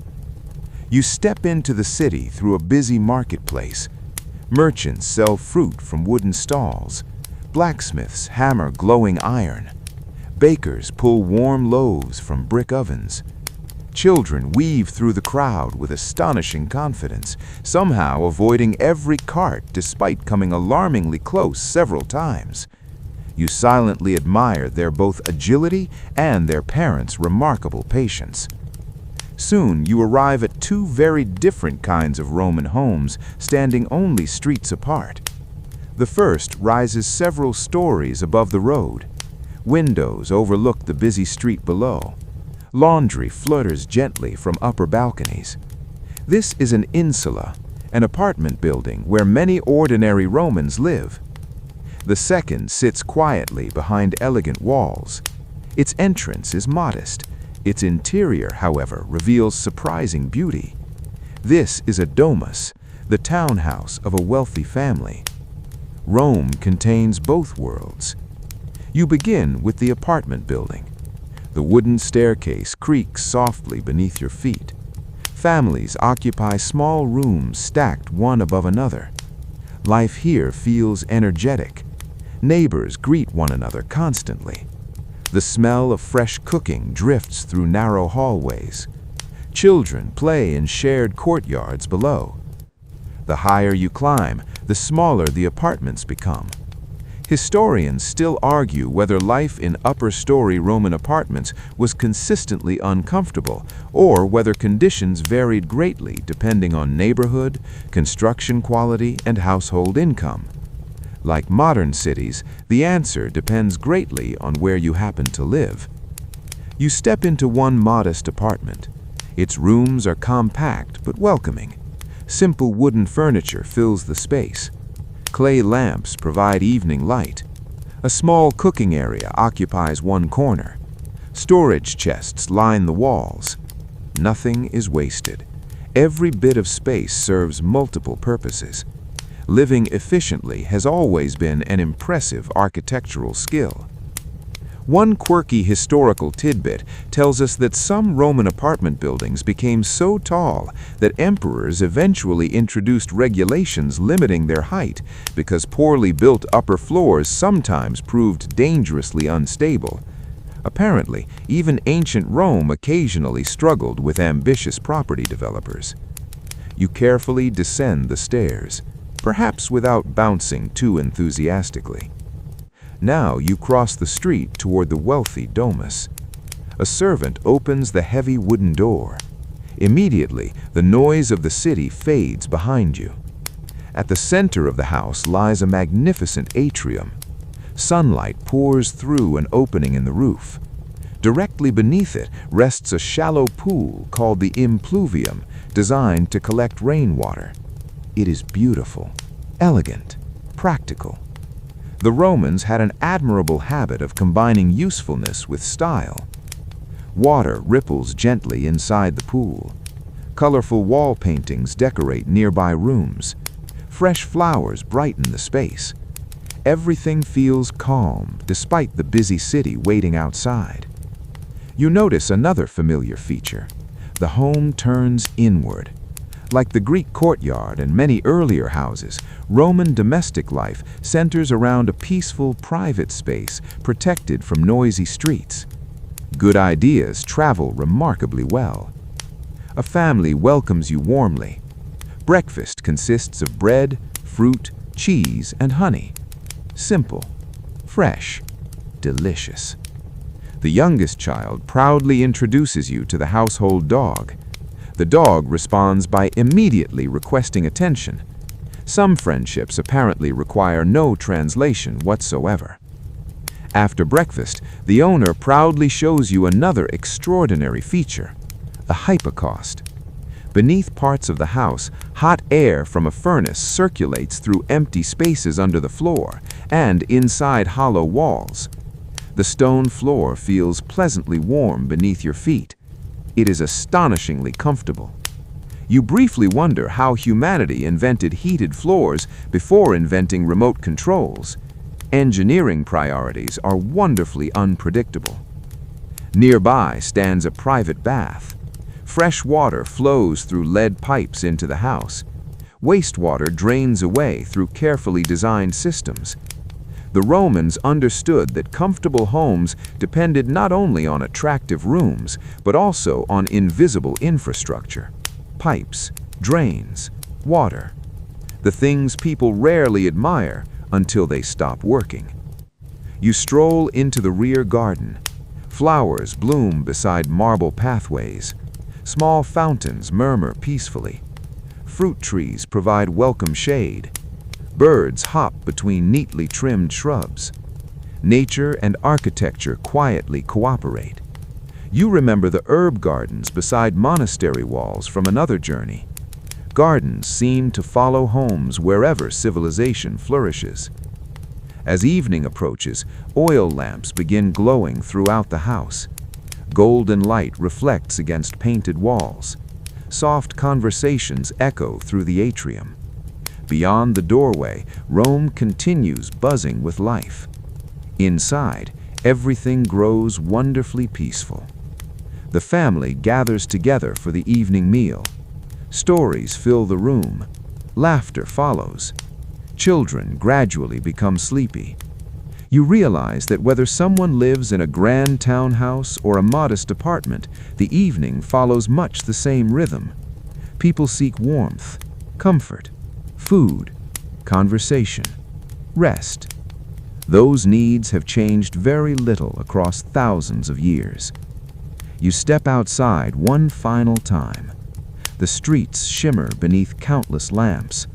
You step into the city through a busy marketplace. Merchants sell fruit from wooden stalls. Blacksmiths hammer glowing iron. Bakers pull warm loaves from brick ovens. Children weave through the crowd with astonishing confidence, somehow avoiding every cart despite coming alarmingly close several times. You silently admire their both agility and their parents' remarkable patience. Soon you arrive at two very different kinds of Roman homes, standing only streets apart. The first rises several stories above the road. Windows overlook the busy street below. Laundry flutters gently from upper balconies. This is an insula, an apartment building where many ordinary Romans live. The second sits quietly behind elegant walls. Its entrance is modest. Its interior, however, reveals surprising beauty. This is a domus, the townhouse of a wealthy family. Rome contains both worlds. You begin with the apartment building. The wooden staircase creaks softly beneath your feet. Families occupy small rooms stacked one above another. Life here feels energetic. Neighbors greet one another constantly. The smell of fresh cooking drifts through narrow hallways. Children play in shared courtyards below. The higher you climb, the smaller the apartments become. Historians still argue whether life in upper-story Roman apartments was consistently uncomfortable or whether conditions varied greatly depending on neighborhood, construction quality, and household income. Like modern cities, the answer depends greatly on where you happen to live. You step into one modest apartment. Its rooms are compact but welcoming. Simple wooden furniture fills the space. Clay lamps provide evening light. A small cooking area occupies one corner. Storage chests line the walls. Nothing is wasted. Every bit of space serves multiple purposes. Living efficiently has always been an impressive architectural skill. One quirky historical tidbit tells us that some Roman apartment buildings became so tall that emperors eventually introduced regulations limiting their height because poorly built upper floors sometimes proved dangerously unstable. Apparently, even ancient Rome occasionally struggled with ambitious property developers. You carefully descend the stairs, perhaps without bouncing too enthusiastically. Now you cross the street toward the wealthy domus. A servant opens the heavy wooden door. Immediately, the noise of the city fades behind you. At the center of the house lies a magnificent atrium. Sunlight pours through an opening in the roof. Directly beneath it rests a shallow pool called the impluvium, designed to collect rainwater. It is beautiful, elegant, practical. The Romans had an admirable habit of combining usefulness with style. Water ripples gently inside the pool. Colorful wall paintings decorate nearby rooms. Fresh flowers brighten the space. Everything feels calm despite the busy city waiting outside. You notice another familiar feature. The home turns inward. Like the Greek courtyard and many earlier houses, Roman domestic life centers around a peaceful private space protected from noisy streets. Good ideas travel remarkably well. A family welcomes you warmly. Breakfast consists of bread, fruit, cheese, and honey. Simple, fresh, delicious. The youngest child proudly introduces you to the household dog. The dog responds by immediately requesting attention. Some friendships apparently require no translation whatsoever. After breakfast, the owner proudly shows you another extraordinary feature, a hypocaust. Beneath parts of the house, hot air from a furnace circulates through empty spaces under the floor and inside hollow walls. The stone floor feels pleasantly warm beneath your feet. It is astonishingly comfortable. You briefly wonder how humanity invented heated floors before inventing remote controls. Engineering priorities are wonderfully unpredictable. Nearby stands a private bath. Fresh water flows through lead pipes into the house. Wastewater drains away through carefully designed systems. The Romans understood that comfortable homes depended not only on attractive rooms, but also on invisible infrastructure. Pipes, drains, water. The things people rarely admire until they stop working. You stroll into the rear garden. Flowers bloom beside marble pathways. Small fountains murmur peacefully. Fruit trees provide welcome shade. Birds hop between neatly trimmed shrubs. Nature and architecture quietly cooperate. You remember the herb gardens beside monastery walls from another journey. Gardens seem to follow homes wherever civilization flourishes. As evening approaches, oil lamps begin glowing throughout the house. Golden light reflects against painted walls. Soft conversations echo through the atrium. Beyond the doorway, Rome continues buzzing with life. Inside, everything grows wonderfully peaceful. The family gathers together for the evening meal. Stories fill the room. Laughter follows. Children gradually become sleepy. You realize that whether someone lives in a grand townhouse or a modest apartment, the evening follows much the same rhythm. People seek warmth, comfort, food, conversation, rest. Those needs have changed very little across thousands of years. You step outside one final time. The streets shimmer beneath countless lamps.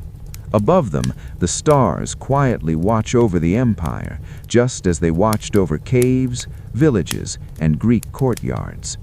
Above them, the stars quietly watch over the empire, just as they watched over caves, villages, and Greek courtyards.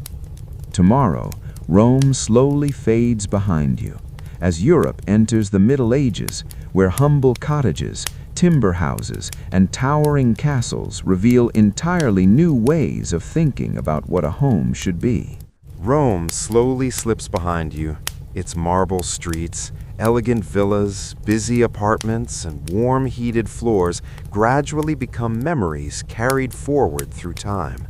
Tomorrow, Rome slowly fades behind you, as Europe enters the Middle Ages, where humble cottages, timber houses, and towering castles reveal entirely new ways of thinking about what a home should be. Rome slowly slips behind you, its marble streets, Elegant villas, busy apartments, and warm heated floors gradually become memories carried forward through time.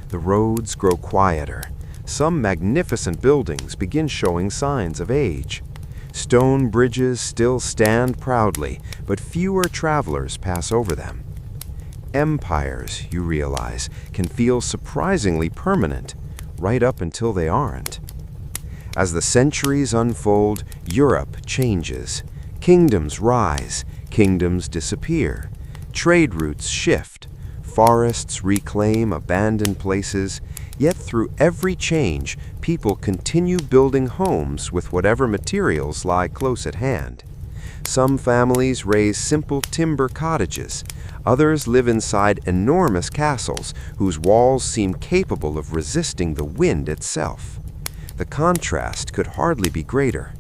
The roads grow quieter. Some magnificent buildings begin showing signs of age. Stone bridges still stand proudly, but fewer travelers pass over them. Empires, you realize, can feel surprisingly permanent, right up until they aren't. As the centuries unfold, Europe changes. Kingdoms rise, kingdoms disappear. Trade routes shift. Forests reclaim abandoned places. Yet through every change, people continue building homes with whatever materials lie close at hand. Some families raise simple timber cottages. Others live inside enormous castles whose walls seem capable of resisting the wind itself. The contrast could hardly be greater.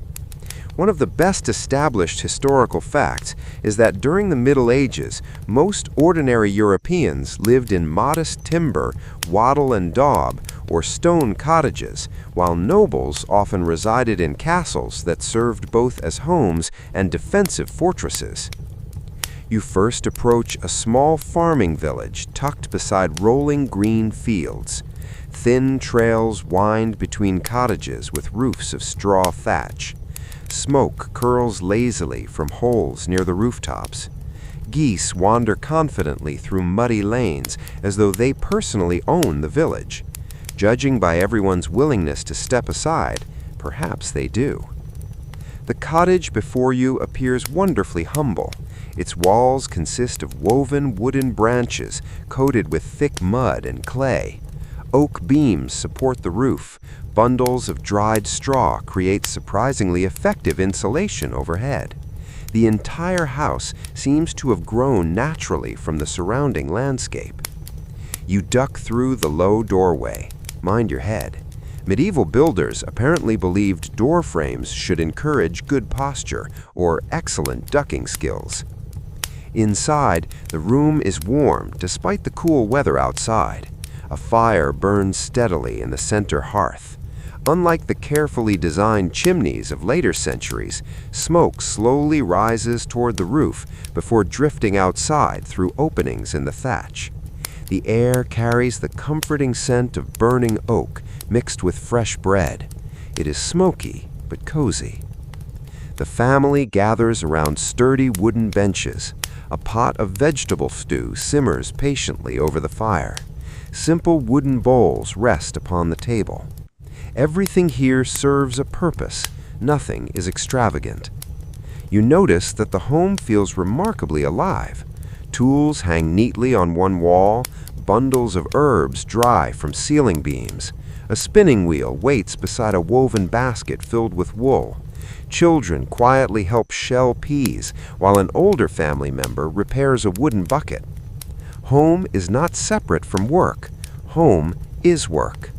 One of the best established historical facts is that during the Middle Ages, most ordinary Europeans lived in modest timber, wattle and daub, or stone cottages, while nobles often resided in castles that served both as homes and defensive fortresses. You first approach a small farming village tucked beside rolling green fields. Thin trails wind between cottages with roofs of straw thatch. Smoke curls lazily from holes near the rooftops. Geese wander confidently through muddy lanes as though they personally own the village. Judging by everyone's willingness to step aside, perhaps they do. The cottage before you appears wonderfully humble. Its walls consist of woven wooden branches coated with thick mud and clay. Oak beams support the roof. Bundles of dried straw create surprisingly effective insulation overhead. The entire house seems to have grown naturally from the surrounding landscape. You duck through the low doorway. Mind your head. Medieval builders apparently believed door frames should encourage good posture or excellent ducking skills. Inside, the room is warm despite the cool weather outside. A fire burns steadily in the center hearth. Unlike the carefully designed chimneys of later centuries, smoke slowly rises toward the roof before drifting outside through openings in the thatch. The air carries the comforting scent of burning oak mixed with fresh bread. It is smoky but cozy. The family gathers around sturdy wooden benches. A pot of vegetable stew simmers patiently over the fire. Simple wooden bowls rest upon the table. Everything here serves a purpose. Nothing is extravagant. You notice that the home feels remarkably alive. Tools hang neatly on one wall, bundles of herbs dry from ceiling beams. A spinning wheel waits beside a woven basket filled with wool. Children quietly help shell peas, while an older family member repairs a wooden bucket. Home is not separate from work. Home is work.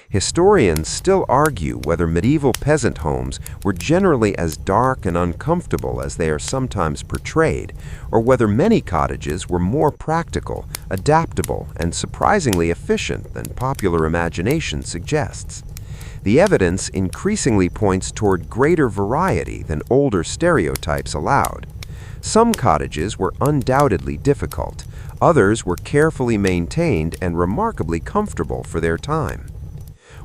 Historians still argue whether medieval peasant homes were generally as dark and uncomfortable as they are sometimes portrayed, or whether many cottages were more practical, adaptable, and surprisingly efficient than popular imagination suggests. The evidence increasingly points toward greater variety than older stereotypes allowed. Some cottages were undoubtedly difficult. Others were carefully maintained and remarkably comfortable for their time.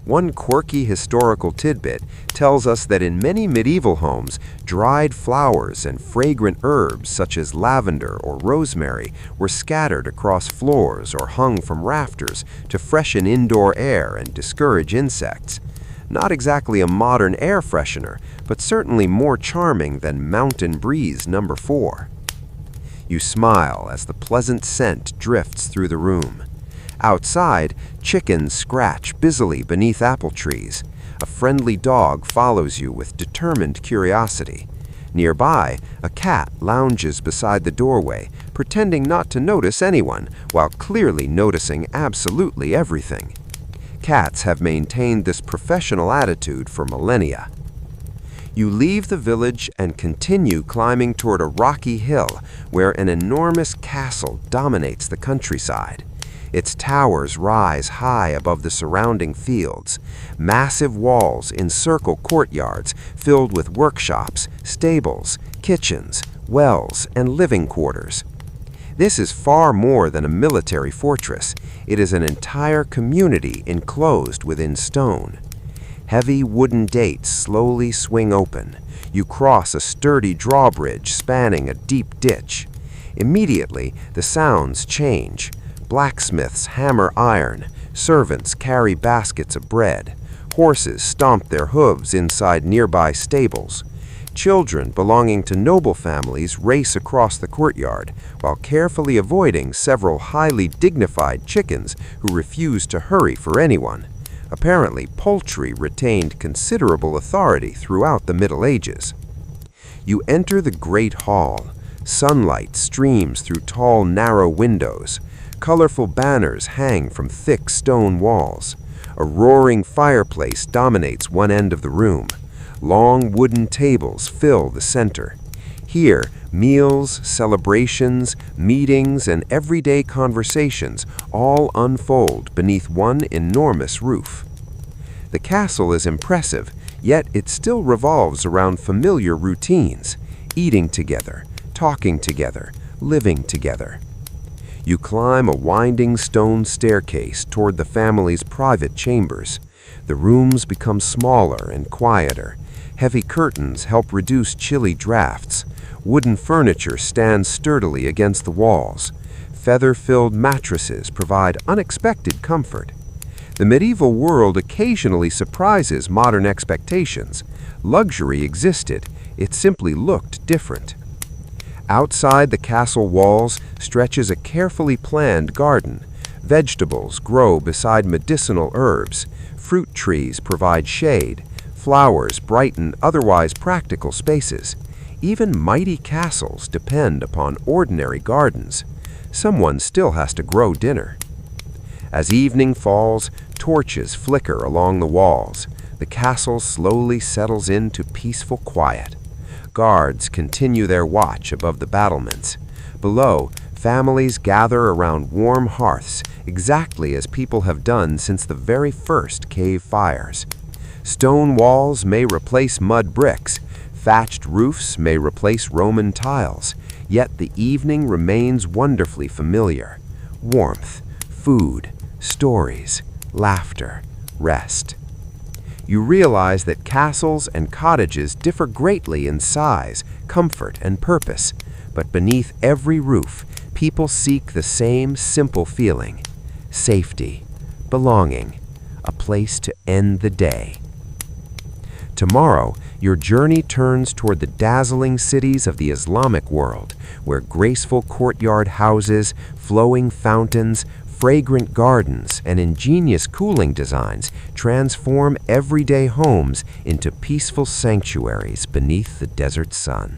One quirky historical tidbit tells us that in many medieval homes, dried flowers and fragrant herbs such as lavender or rosemary were scattered across floors or hung from rafters to freshen indoor air and discourage insects. Not exactly a modern air freshener, but certainly more charming than Mountain Breeze No. 4. You smile as the pleasant scent drifts through the room. Outside, chickens scratch busily beneath apple trees. A friendly dog follows you with determined curiosity. Nearby, a cat lounges beside the doorway, pretending not to notice anyone, while clearly noticing absolutely everything. Cats have maintained this professional attitude for millennia. You leave the village and continue climbing toward a rocky hill where an enormous castle dominates the countryside. Its towers rise high above the surrounding fields. Massive walls encircle courtyards filled with workshops, stables, kitchens, wells, and living quarters. This is far more than a military fortress. It is an entire community enclosed within stone. Heavy wooden gates slowly swing open. You cross a sturdy drawbridge spanning a deep ditch. Immediately, the sounds change. Blacksmiths hammer iron. Servants carry baskets of bread. Horses stomp their hooves inside nearby stables. Children belonging to noble families race across the courtyard while carefully avoiding several highly dignified chickens who refuse to hurry for anyone. Apparently, poultry retained considerable authority throughout the Middle Ages. You enter the great hall. Sunlight streams through tall, narrow windows. Colorful banners hang from thick stone walls. A roaring fireplace dominates one end of the room. Long wooden tables fill the center. Here, meals, celebrations, meetings, and everyday conversations all unfold beneath one enormous roof. The castle is impressive, yet it still revolves around familiar routines: eating together, talking together, living together. You climb a winding stone staircase toward the family's private chambers. The rooms become smaller and quieter. Heavy curtains help reduce chilly drafts. Wooden furniture stands sturdily against the walls. Feather-filled mattresses provide unexpected comfort. The medieval world occasionally surprises modern expectations. Luxury existed, it simply looked different. Outside the castle walls stretches a carefully planned garden. Vegetables grow beside medicinal herbs. Fruit trees provide shade. Flowers brighten otherwise practical spaces. Even mighty castles depend upon ordinary gardens. Someone still has to grow dinner. As evening falls, torches flicker along the walls. The castle slowly settles into peaceful quiet. Guards continue their watch above the battlements. Below, families gather around warm hearths, exactly as people have done since the very first cave fires. Stone walls may replace mud bricks. Thatched roofs may replace Roman tiles. Yet the evening remains wonderfully familiar. Warmth, food, stories, laughter, rest. You realize that castles and cottages differ greatly in size, comfort, and purpose, but beneath every roof, people seek the same simple feeling: safety, belonging, a place to end the day. Tomorrow, your journey turns toward the dazzling cities of the Islamic world, where graceful courtyard houses, flowing fountains, fragrant gardens, and ingenious cooling designs transform everyday homes into peaceful sanctuaries beneath the desert sun.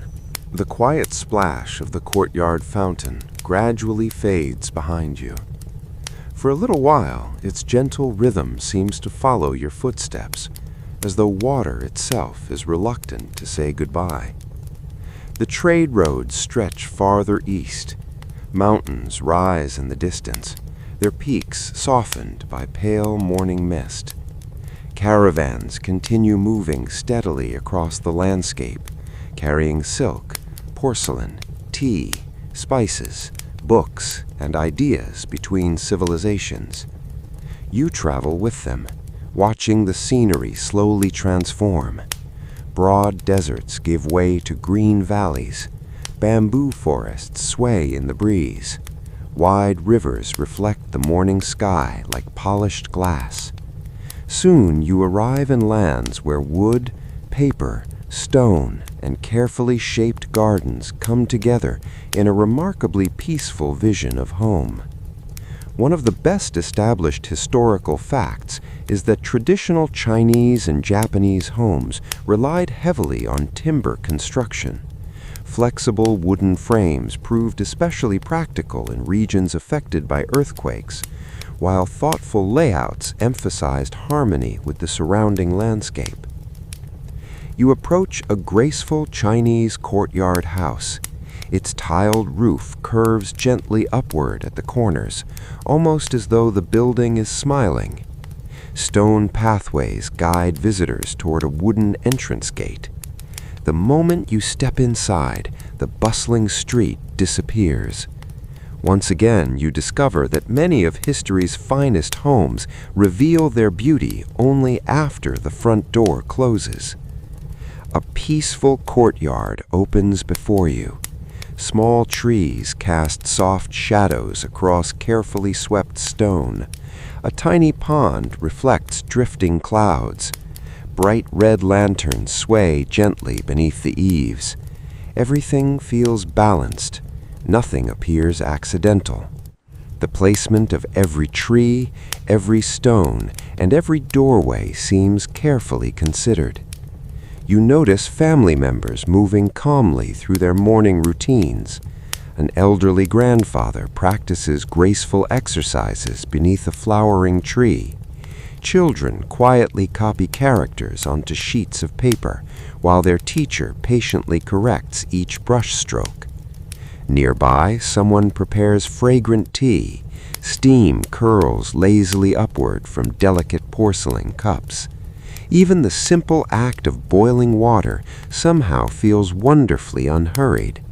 The quiet splash of the courtyard fountain gradually fades behind you. For a little while, its gentle rhythm seems to follow your footsteps, as though water itself is reluctant to say goodbye. The trade roads stretch farther east. Mountains rise in the distance, their peaks softened by pale morning mist. Caravans continue moving steadily across the landscape, carrying silk, porcelain, tea, spices, books, and ideas between civilizations. You travel with them, watching the scenery slowly transform. Broad deserts give way to green valleys. Bamboo forests sway in the breeze. Wide rivers reflect the morning sky like polished glass. Soon you arrive in lands where wood, paper, stone, and carefully shaped gardens come together in a remarkably peaceful vision of home. One of the best established historical facts is that traditional Chinese and Japanese homes relied heavily on timber construction. Flexible wooden frames proved especially practical in regions affected by earthquakes, while thoughtful layouts emphasized harmony with the surrounding landscape. You approach a graceful Chinese courtyard house. Its tiled roof curves gently upward at the corners, almost as though the building is smiling. Stone pathways guide visitors toward a wooden entrance gate. The moment you step inside, the bustling street disappears. Once again, you discover that many of history's finest homes reveal their beauty only after the front door closes. A peaceful courtyard opens before you. Small trees cast soft shadows across carefully swept stone. A tiny pond reflects drifting clouds. Bright red lanterns sway gently beneath the eaves. Everything feels balanced. Nothing appears accidental. The placement of every tree, every stone, and every doorway seems carefully considered. You notice family members moving calmly through their morning routines. An elderly grandfather practices graceful exercises beneath a flowering tree. Children quietly copy characters onto sheets of paper, while their teacher patiently corrects each brushstroke. Nearby, someone prepares fragrant tea. Steam curls lazily upward from delicate porcelain cups. Even the simple act of boiling water somehow feels wonderfully unhurried.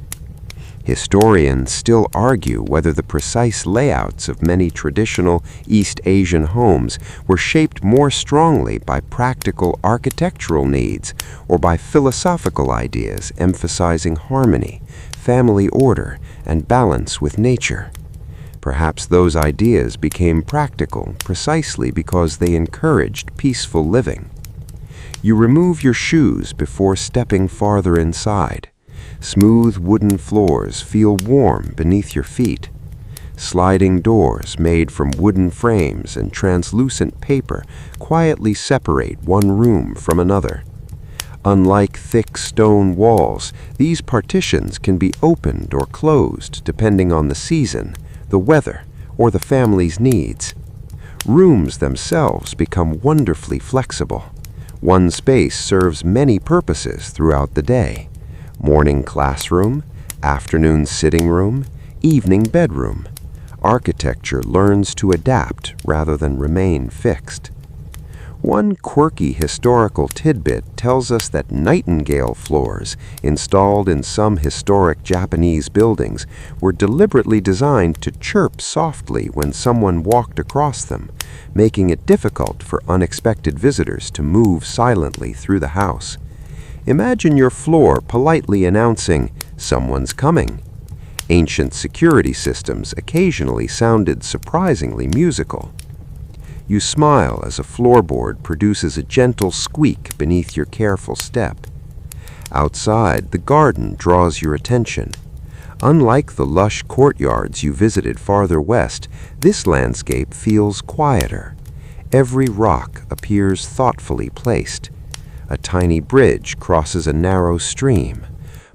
Historians still argue whether the precise layouts of many traditional East Asian homes were shaped more strongly by practical architectural needs or by philosophical ideas emphasizing harmony, family order, and balance with nature. Perhaps those ideas became practical precisely because they encouraged peaceful living. You remove your shoes before stepping farther inside. Smooth wooden floors feel warm beneath your feet. Sliding doors made from wooden frames and translucent paper quietly separate one room from another. Unlike thick stone walls, these partitions can be opened or closed depending on the season, the weather, or the family's needs. Rooms themselves become wonderfully flexible. One space serves many purposes throughout the day: morning classroom, afternoon sitting room, evening bedroom. Architecture learns to adapt rather than remain fixed. One quirky historical tidbit tells us that nightingale floors, installed in some historic Japanese buildings, were deliberately designed to chirp softly when someone walked across them, making it difficult for unexpected visitors to move silently through the house. Imagine your floor politely announcing, "Someone's coming." Ancient security systems occasionally sounded surprisingly musical. You smile as a floorboard produces a gentle squeak beneath your careful step. Outside, the garden draws your attention. Unlike the lush courtyards you visited farther west, this landscape feels quieter. Every rock appears thoughtfully placed. A tiny bridge crosses a narrow stream.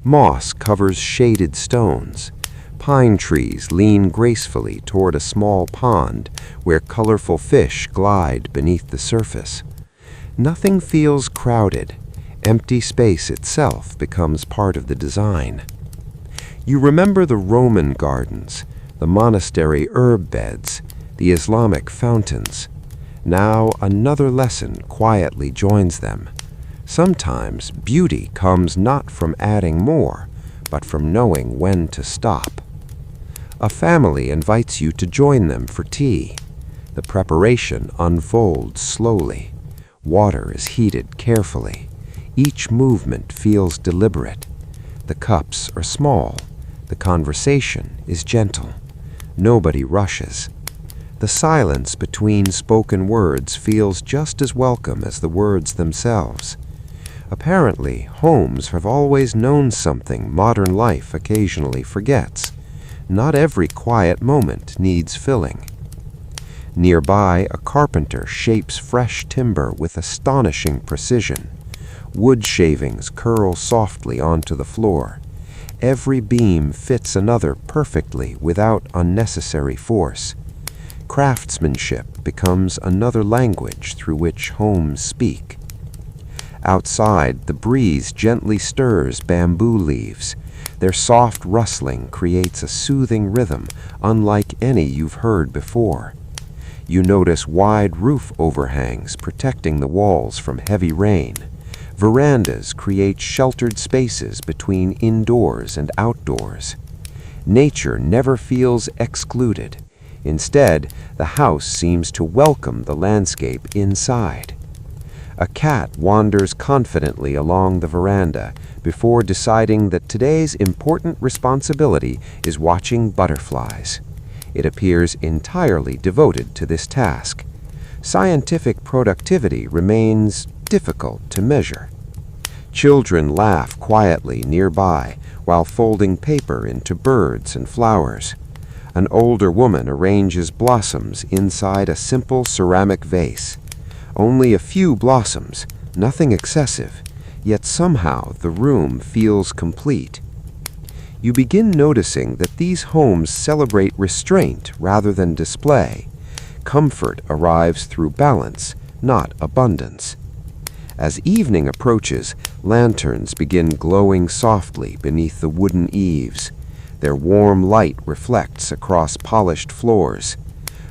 Moss covers shaded stones. Pine trees lean gracefully toward a small pond where colorful fish glide beneath the surface. Nothing feels crowded. Empty space itself becomes part of the design. You remember the Roman gardens, the monastery herb beds, the Islamic fountains. Now another lesson quietly joins them. Sometimes beauty comes not from adding more, but from knowing when to stop. A family invites you to join them for tea. The preparation unfolds slowly. Water is heated carefully. Each movement feels deliberate. The cups are small. The conversation is gentle. Nobody rushes. The silence between spoken words feels just as welcome as the words themselves. Apparently, homes have always known something modern life occasionally forgets. Not every quiet moment needs filling. Nearby, a carpenter shapes fresh timber with astonishing precision. Wood shavings curl softly onto the floor. Every beam fits another perfectly without unnecessary force. Craftsmanship becomes another language through which homes speak. Outside, the breeze gently stirs bamboo leaves. Their soft rustling creates a soothing rhythm unlike any you've heard before. You notice wide roof overhangs protecting the walls from heavy rain. Verandas create sheltered spaces between indoors and outdoors. Nature never feels excluded. Instead, the house seems to welcome the landscape inside. A cat wanders confidently along the veranda before deciding that today's important responsibility is watching butterflies. It appears entirely devoted to this task. Scientific productivity remains difficult to measure. Children laugh quietly nearby while folding paper into birds and flowers. An older woman arranges blossoms inside a simple ceramic vase. Only a few blossoms, nothing excessive, yet somehow the room feels complete. You begin noticing that these homes celebrate restraint rather than display. Comfort arrives through balance, not abundance. As evening approaches, lanterns begin glowing softly beneath the wooden eaves. Their warm light reflects across polished floors.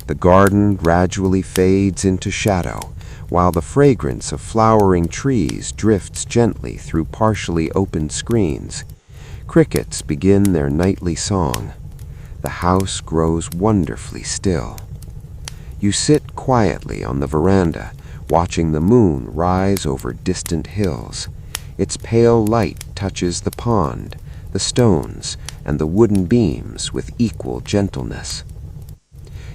The garden gradually fades into shadow, while the fragrance of flowering trees drifts gently through partially opened screens. Crickets begin their nightly song. The house grows wonderfully still. You sit quietly on the veranda, watching the moon rise over distant hills. Its pale light touches the pond, the stones, and the wooden beams with equal gentleness.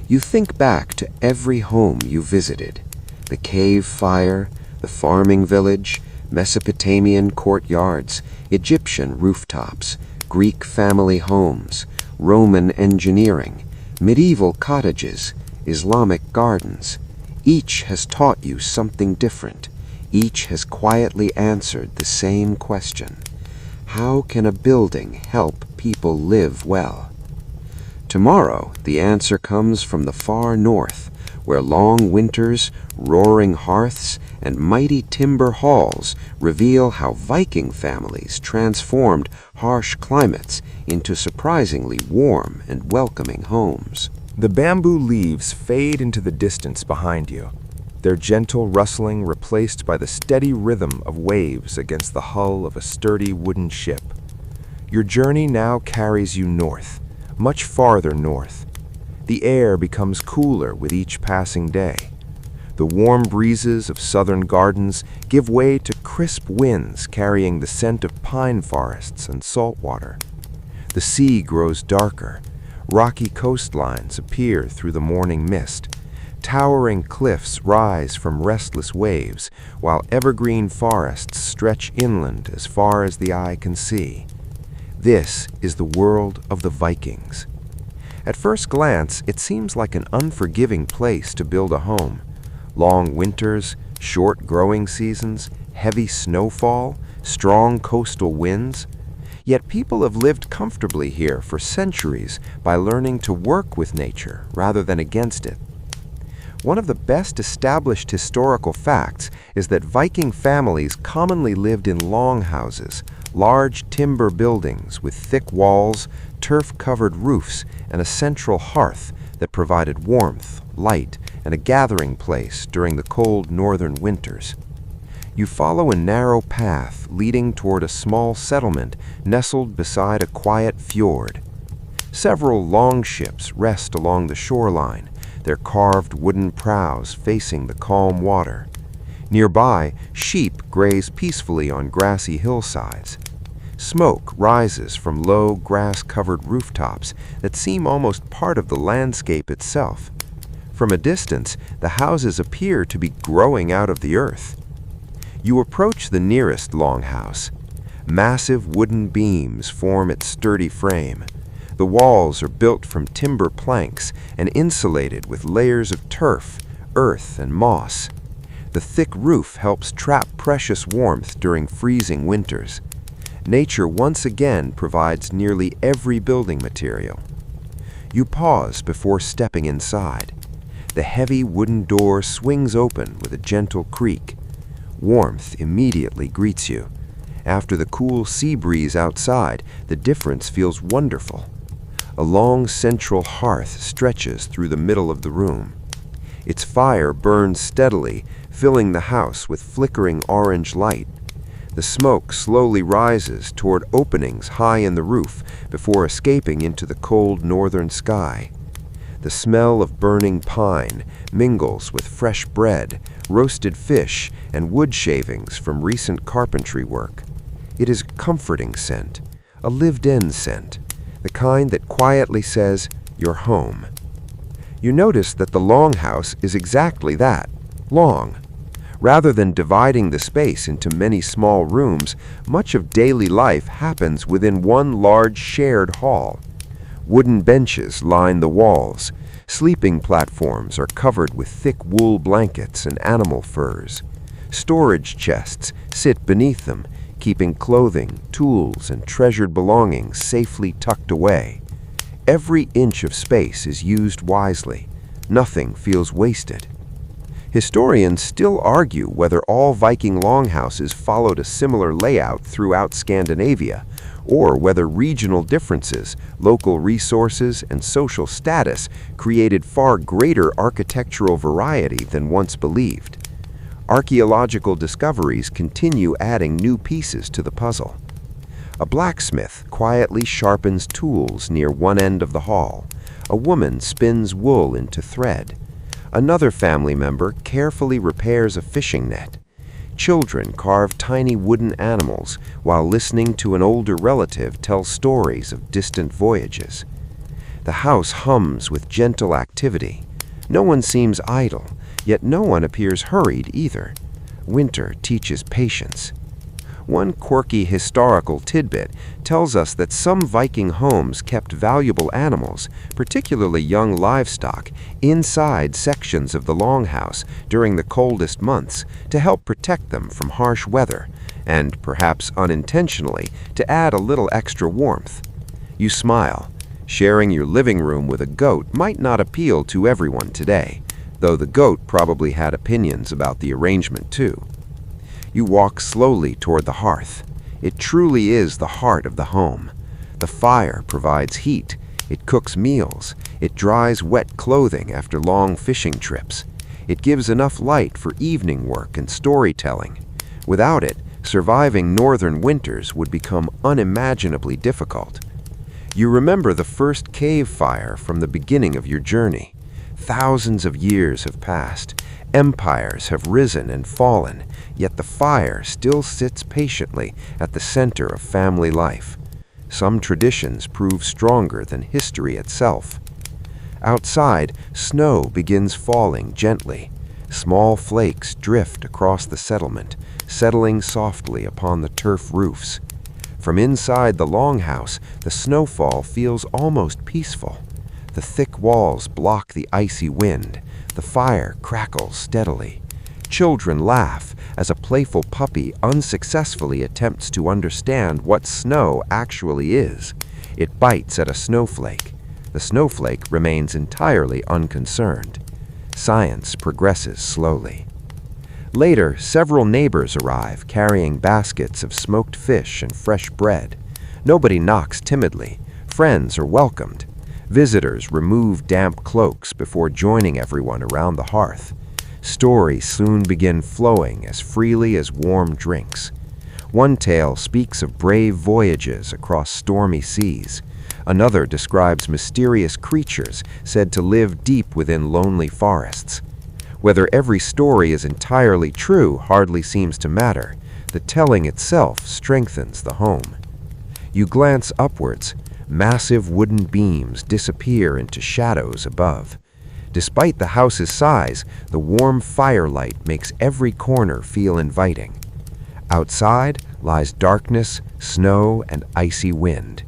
You think back to every home you visited: the cave fire, the farming village, Mesopotamian courtyards, Egyptian rooftops, Greek family homes, Roman engineering, medieval cottages, Islamic gardens. Each has taught you something different. Each has quietly answered the same question: how can a building help people live well? Tomorrow, the answer comes from the far north, where long winters, roaring hearths, and mighty timber halls reveal how Viking families transformed harsh climates into surprisingly warm and welcoming homes. The bamboo leaves fade into the distance behind you, their gentle rustling replaced by the steady rhythm of waves against the hull of a sturdy wooden ship. Your journey now carries you north, much farther north. The air becomes cooler with each passing day. The warm breezes of southern gardens give way to crisp winds carrying the scent of pine forests and salt water. The sea grows darker. Rocky coastlines appear through the morning mist. Towering cliffs rise from restless waves, while evergreen forests stretch inland as far as the eye can see. This is the world of the Vikings. At first glance, it seems like an unforgiving place to build a home. Long winters, short growing seasons, heavy snowfall, strong coastal winds. Yet people have lived comfortably here for centuries by learning to work with nature rather than against it. One of the best established historical facts is that Viking families commonly lived in longhouses, large timber buildings with thick walls, turf-covered roofs, and a central hearth that provided warmth, light, and a gathering place during the cold northern winters. You follow a narrow path leading toward a small settlement nestled beside a quiet fjord. Several longships rest along the shoreline, their carved wooden prows facing the calm water. Nearby, sheep graze peacefully on grassy hillsides. Smoke rises from low, grass-covered rooftops that seem almost part of the landscape itself. From a distance, the houses appear to be growing out of the earth. You approach the nearest longhouse. Massive wooden beams form its sturdy frame. The walls are built from timber planks and insulated with layers of turf, earth, and moss. The thick roof helps trap precious warmth during freezing winters. Nature once again provides nearly every building material. You pause before stepping inside. The heavy wooden door swings open with a gentle creak. Warmth immediately greets you. After the cool sea breeze outside, the difference feels wonderful. A long central hearth stretches through the middle of the room. Its fire burns steadily, filling the house with flickering orange light. The smoke slowly rises toward openings high in the roof before escaping into the cold northern sky. The smell of burning pine mingles with fresh bread, roasted fish, and wood shavings from recent carpentry work. It is a comforting scent, a lived-in scent, the kind that quietly says, "You're home." You notice that the longhouse is exactly that, long. Rather than dividing the space into many small rooms, much of daily life happens within one large shared hall. Wooden benches line the walls. Sleeping platforms are covered with thick wool blankets and animal furs. Storage chests sit beneath them, keeping clothing, tools, and treasured belongings safely tucked away. Every inch of space is used wisely. Nothing feels wasted. Historians still argue whether all Viking longhouses followed a similar layout throughout Scandinavia, or whether regional differences, local resources, and social status created far greater architectural variety than once believed. Archaeological discoveries continue adding new pieces to the puzzle. A blacksmith quietly sharpens tools near one end of the hall. A woman spins wool into thread. Another family member carefully repairs a fishing net. Children carve tiny wooden animals while listening to an older relative tell stories of distant voyages. The house hums with gentle activity. No one seems idle, yet no one appears hurried either. Winter teaches patience. One quirky historical tidbit tells us that some Viking homes kept valuable animals, particularly young livestock, inside sections of the longhouse during the coldest months to help protect them from harsh weather, and perhaps unintentionally to add a little extra warmth. You smile. Sharing your living room with a goat might not appeal to everyone today, though the goat probably had opinions about the arrangement too. You walk slowly toward the hearth. It truly is the heart of the home. The fire provides heat. It cooks meals. It dries wet clothing after long fishing trips. It gives enough light for evening work and storytelling. Without it, surviving northern winters would become unimaginably difficult. You remember the first cave fire from the beginning of your journey. Thousands of years have passed. Empires have risen and fallen, yet the fire still sits patiently at the center of family life. Some traditions prove stronger than history itself. Outside, snow begins falling gently. Small flakes drift across the settlement, settling softly upon the turf roofs. From inside the longhouse, the snowfall feels almost peaceful. The thick walls block the icy wind. The fire crackles steadily. Children laugh as a playful puppy unsuccessfully attempts to understand what snow actually is. It bites at a snowflake. The snowflake remains entirely unconcerned. Science progresses slowly. Later, several neighbors arrive carrying baskets of smoked fish and fresh bread. Nobody knocks timidly. Friends are welcomed. Visitors remove damp cloaks before joining everyone around the hearth. Stories soon begin flowing as freely as warm drinks. One tale speaks of brave voyages across stormy seas. Another describes mysterious creatures said to live deep within lonely forests. Whether every story is entirely true hardly seems to matter. The telling itself strengthens the home. You glance upwards. Massive wooden beams disappear into shadows above. Despite the house's size, the warm firelight makes every corner feel inviting. Outside lies darkness, snow, and icy wind.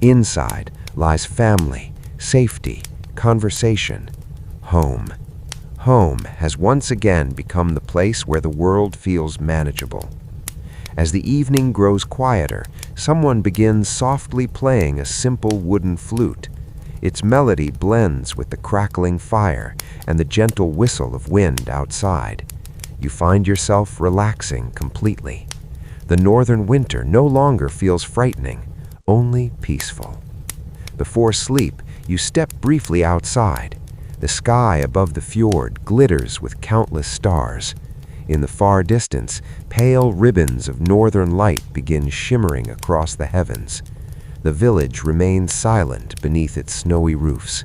Inside lies family, safety, conversation, home. Home has once again become the place where the world feels manageable. As the evening grows quieter, someone begins softly playing a simple wooden flute. Its melody blends with the crackling fire and the gentle whistle of wind outside. You find yourself relaxing completely. The northern winter no longer feels frightening, only peaceful. Before sleep, you step briefly outside. The sky above the fjord glitters with countless stars. In the far distance, pale ribbons of northern light begin shimmering across the heavens. The village remains silent beneath its snowy roofs.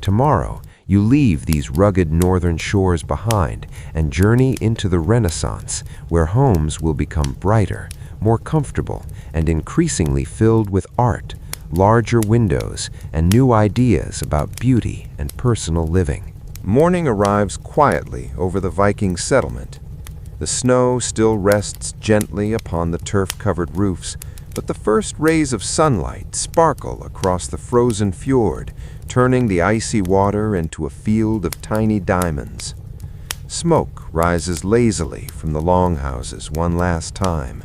Tomorrow, you leave these rugged northern shores behind and journey into the Renaissance, where homes will become brighter, more comfortable, and increasingly filled with art, larger windows, and new ideas about beauty and personal living. Morning arrives quietly over the Viking settlement. The snow still rests gently upon the turf-covered roofs, but the first rays of sunlight sparkle across the frozen fjord, turning the icy water into a field of tiny diamonds. Smoke rises lazily from the longhouses one last time.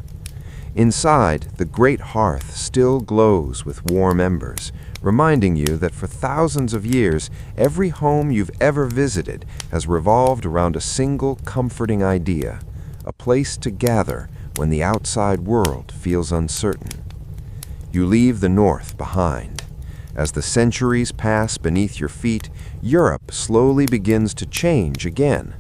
Inside, the great hearth still glows with warm embers, reminding you that for thousands of years, every home you've ever visited has revolved around a single comforting idea, a place to gather when the outside world feels uncertain. You leave the north behind. As the centuries pass beneath your feet, Europe slowly begins to change again.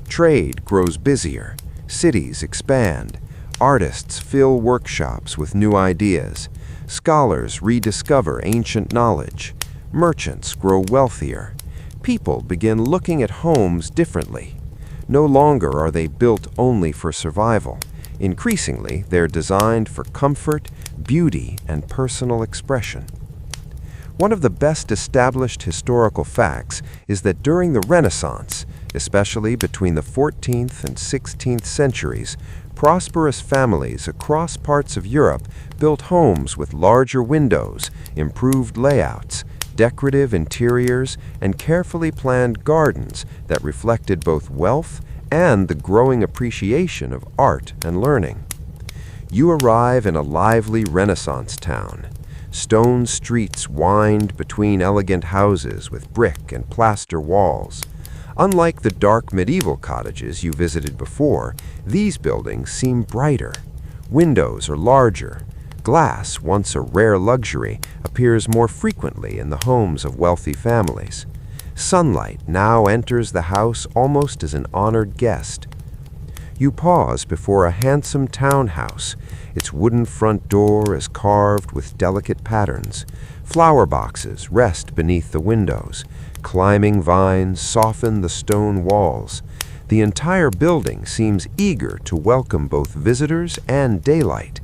Trade grows busier, cities expand, artists fill workshops with new ideas, scholars rediscover ancient knowledge, merchants grow wealthier, people begin looking at homes differently. No longer are they built only for survival. Increasingly, they're designed for comfort, beauty, and personal expression. One of the best established historical facts is that during the Renaissance, especially between the 14th and 16th centuries, prosperous families across parts of Europe built homes with larger windows, improved layouts, decorative interiors, and carefully planned gardens that reflected both wealth and the growing appreciation of art and learning. You arrive in a lively Renaissance town. Stone streets wind between elegant houses with brick and plaster walls. Unlike the dark medieval cottages you visited before, these buildings seem brighter. Windows are larger. Glass, once a rare luxury, appears more frequently in the homes of wealthy families. Sunlight now enters the house almost as an honored guest. You pause before a handsome townhouse. Its wooden front door is carved with delicate patterns. Flower boxes rest beneath the windows. Climbing vines soften the stone walls. The entire building seems eager to welcome both visitors and daylight.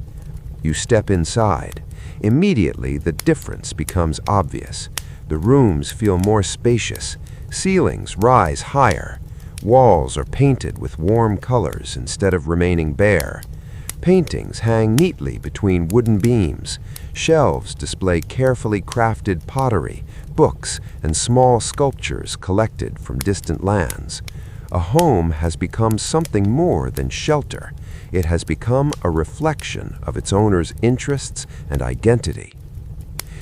You step inside. Immediately, the difference becomes obvious. The rooms feel more spacious. Ceilings rise higher. Walls are painted with warm colors instead of remaining bare. Paintings hang neatly between wooden beams. Shelves display carefully crafted pottery, books, and small sculptures collected from distant lands. A home has become something more than shelter. It has become a reflection of its owner's interests and identity.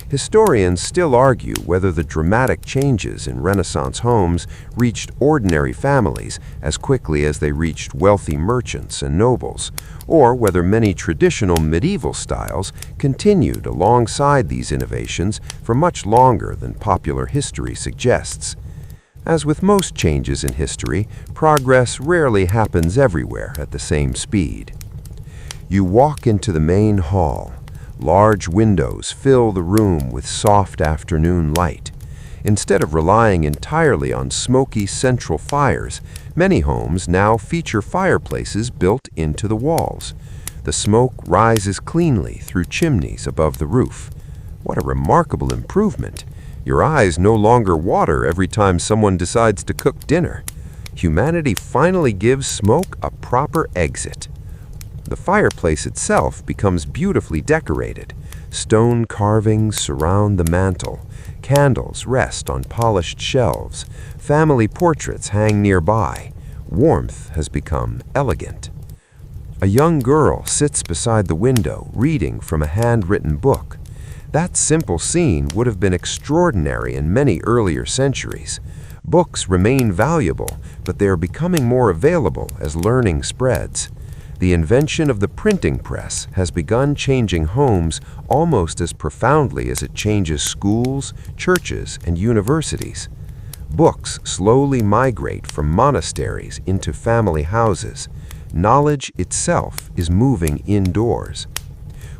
Historians still argue whether the dramatic changes in Renaissance homes reached ordinary families as quickly as they reached wealthy merchants and nobles, or whether many traditional medieval styles continued alongside these innovations for much longer than popular history suggests. As with most changes in history, progress rarely happens everywhere at the same speed. You walk into the main hall. Large windows fill the room with soft afternoon light. Instead of relying entirely on smoky central fires, many homes now feature fireplaces built into the walls. The smoke rises cleanly through chimneys above the roof. What a remarkable improvement! Your eyes no longer water every time someone decides to cook dinner. Humanity finally gives smoke a proper exit. The fireplace itself becomes beautifully decorated. Stone carvings surround the mantel. Candles rest on polished shelves. Family portraits hang nearby. Warmth has become elegant. A young girl sits beside the window, reading from a handwritten book. That simple scene would have been extraordinary in many earlier centuries. Books remain valuable, but they are becoming more available as learning spreads. The invention of the printing press has begun changing homes almost as profoundly as it changes schools, churches, and universities. Books slowly migrate from monasteries into family houses. Knowledge itself is moving indoors.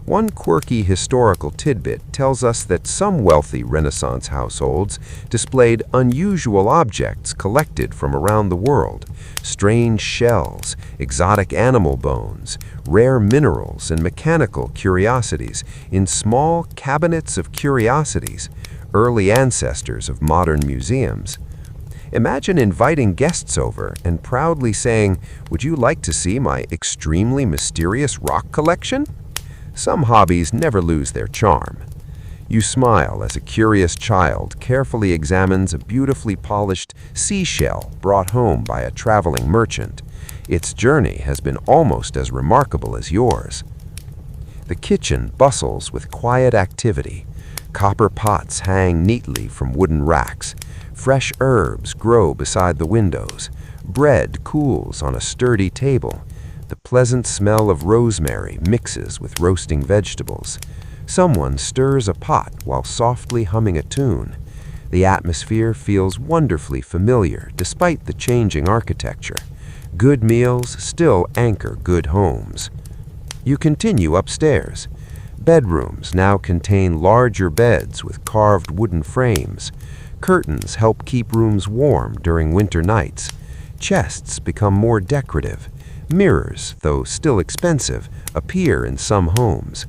One quirky historical tidbit tells us that some wealthy Renaissance households displayed unusual objects collected from around the world: strange shells, exotic animal bones, rare minerals, and mechanical curiosities in small cabinets of curiosities, early ancestors of modern museums. Imagine inviting guests over and proudly saying, "Would you like to see my extremely mysterious rock collection?" Some hobbies never lose their charm. You smile as a curious child carefully examines a beautifully polished seashell brought home by a traveling merchant. Its journey has been almost as remarkable as yours. The kitchen bustles with quiet activity. Copper pots hang neatly from wooden racks. Fresh herbs grow beside the windows. Bread cools on a sturdy table. The pleasant smell of rosemary mixes with roasting vegetables. Someone stirs a pot while softly humming a tune. The atmosphere feels wonderfully familiar despite the changing architecture. Good meals still anchor good homes. You continue upstairs. Bedrooms now contain larger beds with carved wooden frames. Curtains help keep rooms warm during winter nights. Chests become more decorative. Mirrors, though still expensive, appear in some homes.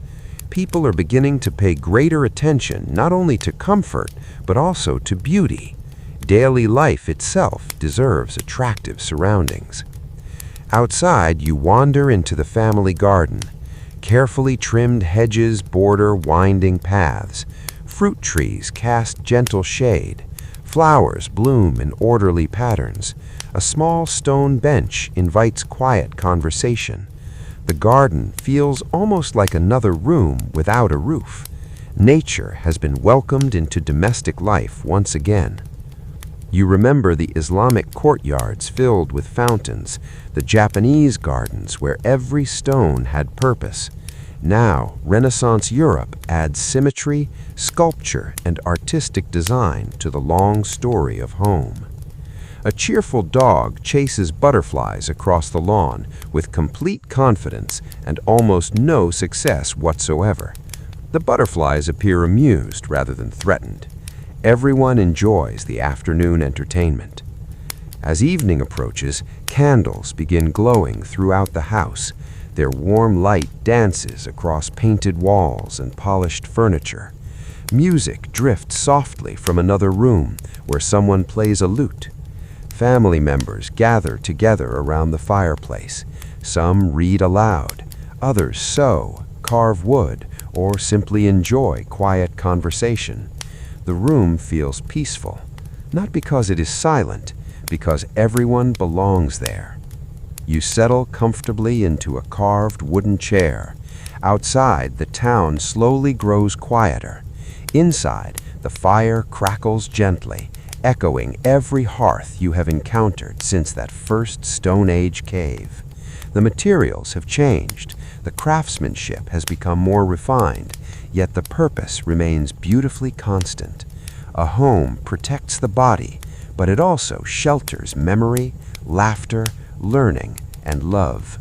People are beginning to pay greater attention not only to comfort, but also to beauty. Daily life itself deserves attractive surroundings. Outside, you wander into the family garden. Carefully trimmed hedges border winding paths. Fruit trees cast gentle shade. Flowers bloom in orderly patterns. A small stone bench invites quiet conversation. The garden feels almost like another room without a roof. Nature has been welcomed into domestic life once again. You remember the Islamic courtyards filled with fountains, the Japanese gardens where every stone had purpose. Now, Renaissance Europe adds symmetry, sculpture, and artistic design to the long story of home. A cheerful dog chases butterflies across the lawn with complete confidence and almost no success whatsoever. The butterflies appear amused rather than threatened. Everyone enjoys the afternoon entertainment. As evening approaches, candles begin glowing throughout the house. Their warm light dances across painted walls and polished furniture. Music drifts softly from another room where someone plays a lute. Family members gather together around the fireplace. Some read aloud, others sew, carve wood, or simply enjoy quiet conversation. The room feels peaceful, not because it is silent, because everyone belongs there. You settle comfortably into a carved wooden chair. Outside, the town slowly grows quieter. Inside, the fire crackles gently, echoing every hearth you have encountered since that first Stone Age cave. The materials have changed. The craftsmanship has become more refined, yet the purpose remains beautifully constant. A home protects the body, but it also shelters memory, laughter, learning, and love.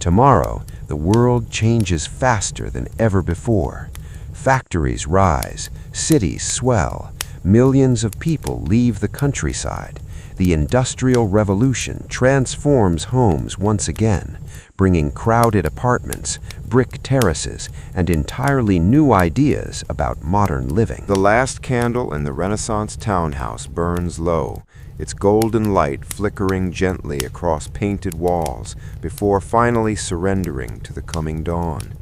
Tomorrow, the world changes faster than ever before. Factories rise, cities swell, millions of people leave the countryside. The Industrial Revolution transforms homes once again, bringing crowded apartments, brick terraces, and entirely new ideas about modern living. The last candle in the Renaissance townhouse burns low, its golden light flickering gently across painted walls before finally surrendering to the coming dawn.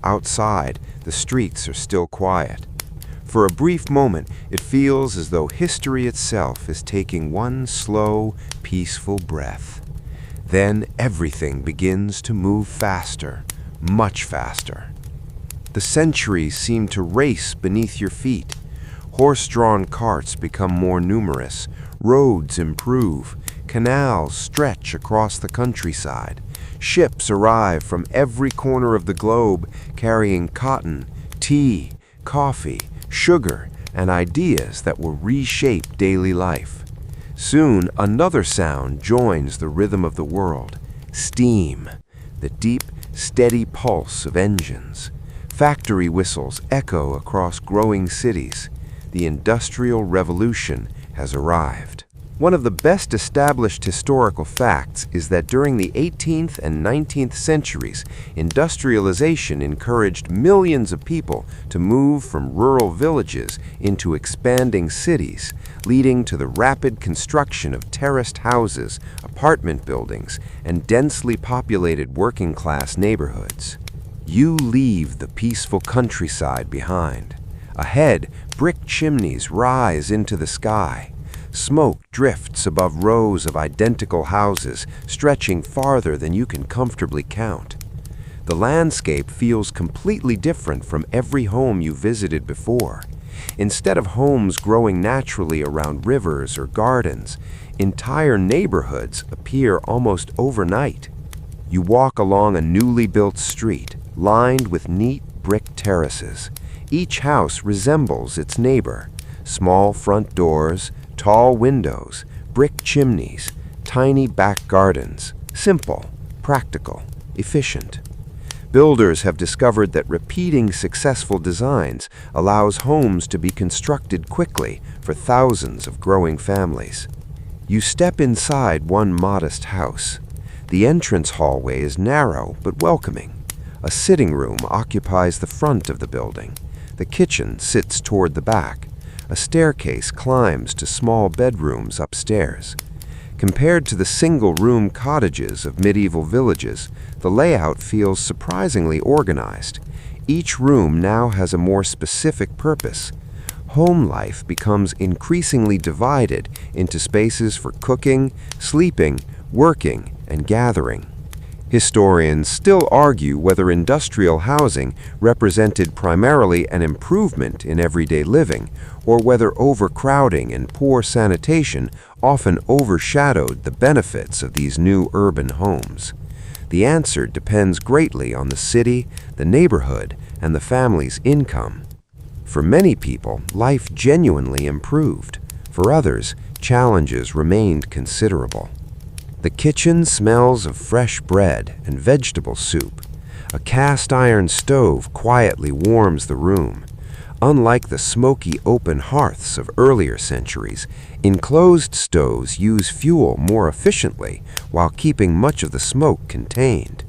Outside, the streets are still quiet. For a brief moment, it feels as though history itself is taking one slow, peaceful breath. Then everything begins to move faster, much faster. The centuries seem to race beneath your feet. Horse-drawn carts become more numerous, roads improve, canals stretch across the countryside, Ships arrive from every corner of the globe carrying cotton, tea, coffee, sugar, and ideas that will reshape daily life. Soon, another sound joins the rhythm of the world: steam, the deep, steady pulse of engines. Factory whistles echo across growing cities. The Industrial Revolution has arrived. One of the best established historical facts is that during the 18th and 19th centuries, industrialization encouraged millions of people to move from rural villages into expanding cities, leading to the rapid construction of terraced houses, apartment buildings, and densely populated working-class neighborhoods. You leave the peaceful countryside behind. Ahead, brick chimneys rise into the sky. Smoke drifts above rows of identical houses, stretching farther than you can comfortably count. The landscape feels completely different from every home you visited before. Instead of homes growing naturally around rivers or gardens, entire neighborhoods appear almost overnight. You walk along a newly built street, lined with neat brick terraces. Each house resembles its neighbor: small front doors, tall windows, brick chimneys, tiny back gardens. Simple, practical, efficient. Builders have discovered that repeating successful designs allows homes to be constructed quickly for thousands of growing families. You step inside one modest house. The entrance hallway is narrow but welcoming. A sitting room occupies the front of the building. The kitchen sits toward the back. A staircase climbs to small bedrooms upstairs. Compared to the single-room cottages of medieval villages, the layout feels surprisingly organized. Each room now has a more specific purpose. Home life becomes increasingly divided into spaces for cooking, sleeping, working, and gathering. Historians still argue whether industrial housing represented primarily an improvement in everyday living, or whether overcrowding and poor sanitation often overshadowed the benefits of these new urban homes. The answer depends greatly on the city, the neighborhood, and the family's income. For many people, life genuinely improved. For others, challenges remained considerable. The kitchen smells of fresh bread and vegetable soup. A cast-iron stove quietly warms the room. Unlike the smoky open hearths of earlier centuries, enclosed stoves use fuel more efficiently while keeping much of the smoke contained.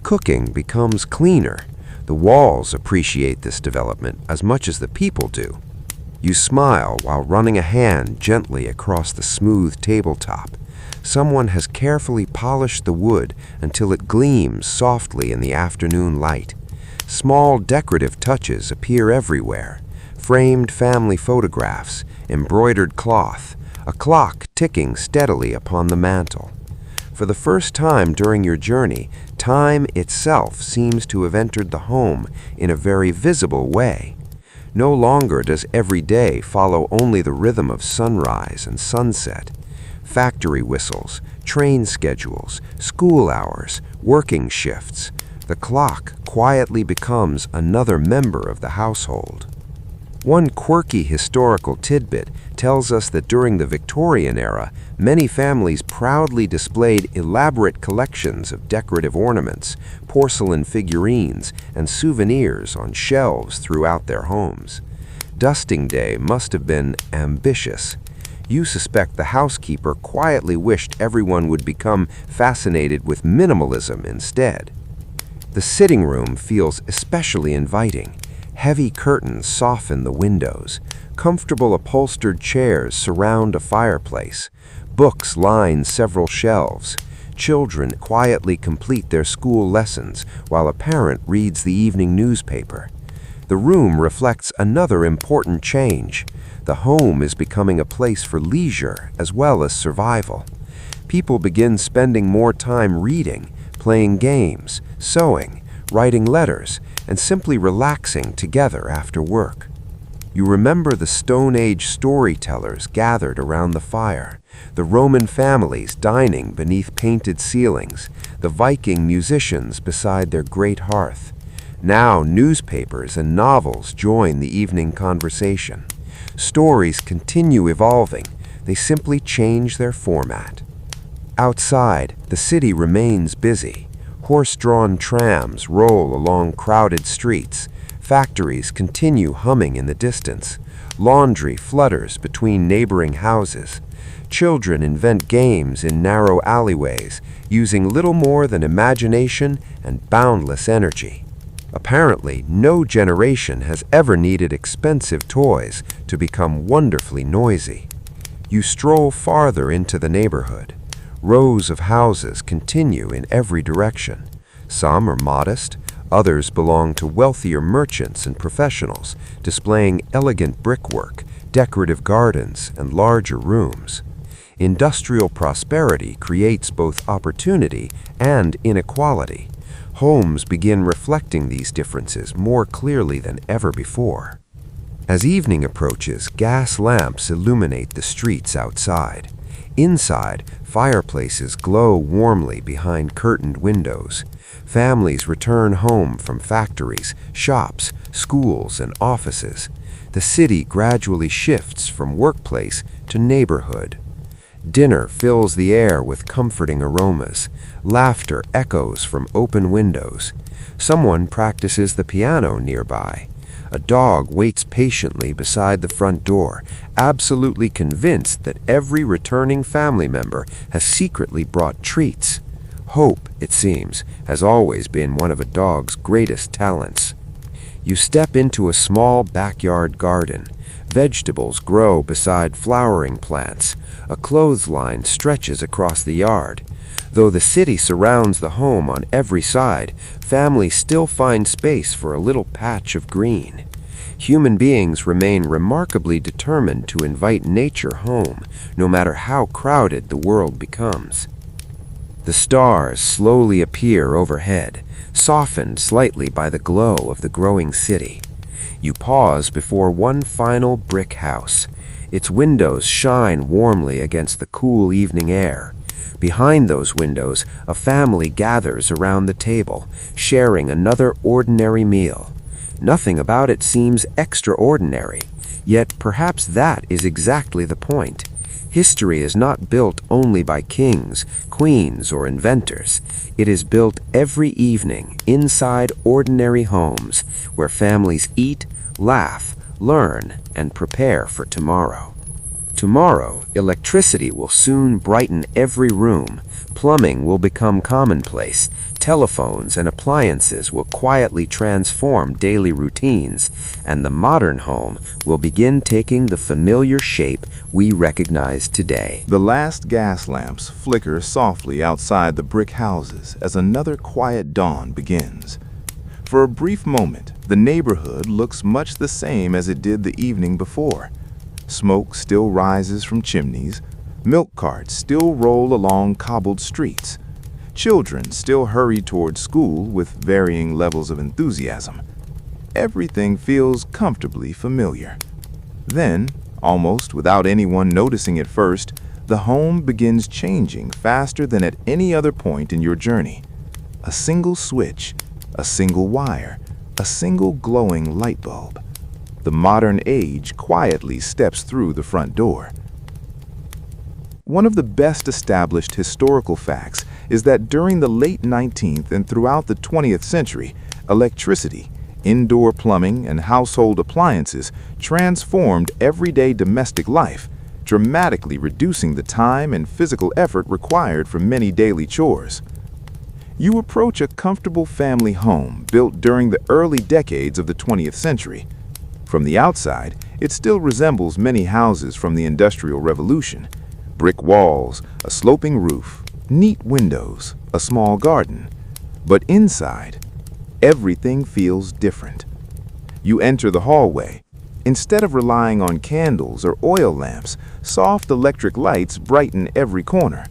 Cooking becomes cleaner. The walls appreciate this development as much as the people do. You smile while running a hand gently across the smooth tabletop. Someone has carefully polished the wood until it gleams softly in the afternoon light. Small decorative touches appear everywhere: framed family photographs, embroidered cloth, a clock ticking steadily upon the mantel. For the first time during your journey, time itself seems to have entered the home in a very visible way. No longer does every day follow only the rhythm of sunrise and sunset. Factory whistles, train schedules, school hours, working shifts. The clock quietly becomes another member of the household. One quirky historical tidbit tells us that during the Victorian era, many families proudly displayed elaborate collections of decorative ornaments, porcelain figurines, and souvenirs on shelves throughout their homes. Dusting day must have been ambitious. You suspect the housekeeper quietly wished everyone would become fascinated with minimalism instead. The sitting room feels especially inviting. Heavy curtains soften the windows. Comfortable upholstered chairs surround a fireplace. Books line several shelves. Children quietly complete their school lessons while a parent reads the evening newspaper. The room reflects another important change. The home is becoming a place for leisure as well as survival. People begin spending more time reading, playing games, sewing, writing letters, and simply relaxing together after work. You remember the Stone Age storytellers gathered around the fire, the Roman families dining beneath painted ceilings, the Viking musicians beside their great hearth. Now newspapers and novels join the evening conversation. Stories continue evolving, they simply change their format. Outside, the city remains busy. Horse-drawn trams roll along crowded streets. Factories continue humming in the distance. Laundry flutters between neighboring houses. Children invent games in narrow alleyways, using little more than imagination and boundless energy. Apparently, no generation has ever needed expensive toys to become wonderfully noisy. You stroll farther into the neighborhood. Rows of houses continue in every direction. Some are modest, others belong to wealthier merchants and professionals, displaying elegant brickwork, decorative gardens, and larger rooms. Industrial prosperity creates both opportunity and inequality. Homes begin reflecting these differences more clearly than ever before. As evening approaches, gas lamps illuminate the streets outside. Inside, fireplaces glow warmly behind curtained windows. Families return home from factories, shops, schools, and offices. The city gradually shifts from workplace to neighborhood. Dinner fills the air with comforting aromas. Laughter echoes from open windows. Someone practices the piano nearby. A dog waits patiently beside the front door, absolutely convinced that every returning family member has secretly brought treats. Hope, it seems, has always been one of a dog's greatest talents. You step into a small backyard garden. Vegetables grow beside flowering plants. A clothesline stretches across the yard. Though the city surrounds the home on every side, families still find space for a little patch of green. Human beings remain remarkably determined to invite nature home, no matter how crowded the world becomes. The stars slowly appear overhead, softened slightly by the glow of the growing city. You pause before one final brick house. Its windows shine warmly against the cool evening air. Behind those windows, a family gathers around the table, sharing another ordinary meal. Nothing about it seems extraordinary, yet perhaps that is exactly the point. History is not built only by kings, queens, or inventors. It is built every evening inside ordinary homes, where families eat, laugh, learn, and prepare for tomorrow. Tomorrow, electricity will soon brighten every room. Plumbing will become commonplace. Telephones and appliances will quietly transform daily routines, and the modern home will begin taking the familiar shape we recognize today. The last gas lamps flicker softly outside the brick houses as another quiet dawn begins. For a brief moment, the neighborhood looks much the same as it did the evening before. Smoke still rises from chimneys. Milk carts still roll along cobbled streets. Children still hurry toward school with varying levels of enthusiasm. Everything feels comfortably familiar. Then, almost without anyone noticing at first, the home begins changing faster than at any other point in your journey. A single switch, a single wire, a single glowing light bulb. The modern age quietly steps through the front door. One of the best established historical facts is that during the late 19th and throughout the 20th century, electricity, indoor plumbing, and household appliances transformed everyday domestic life, dramatically reducing the time and physical effort required for many daily chores. You approach a comfortable family home built during the early decades of the 20th century. From the outside, it still resembles many houses from the Industrial Revolution. Brick walls, a sloping roof, neat windows, a small garden. But inside, everything feels different. You enter the hallway. Instead of relying on candles or oil lamps, soft electric lights brighten every corner.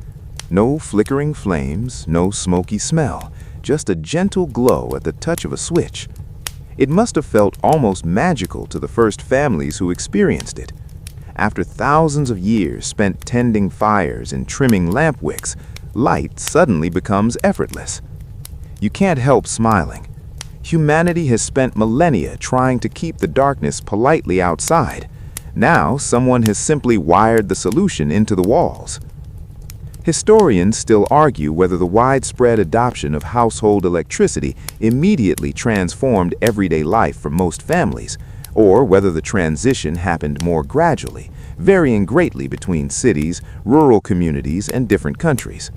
No flickering flames, no smoky smell, just a gentle glow at the touch of a switch. It must have felt almost magical to the first families who experienced it. After thousands of years spent tending fires and trimming lamp wicks, light suddenly becomes effortless. You can't help smiling. Humanity has spent millennia trying to keep the darkness politely outside. Now, someone has simply wired the solution into the walls. Historians still argue whether the widespread adoption of household electricity immediately transformed everyday life for most families, or whether the transition happened more gradually, varying greatly between cities, rural communities, and different countries.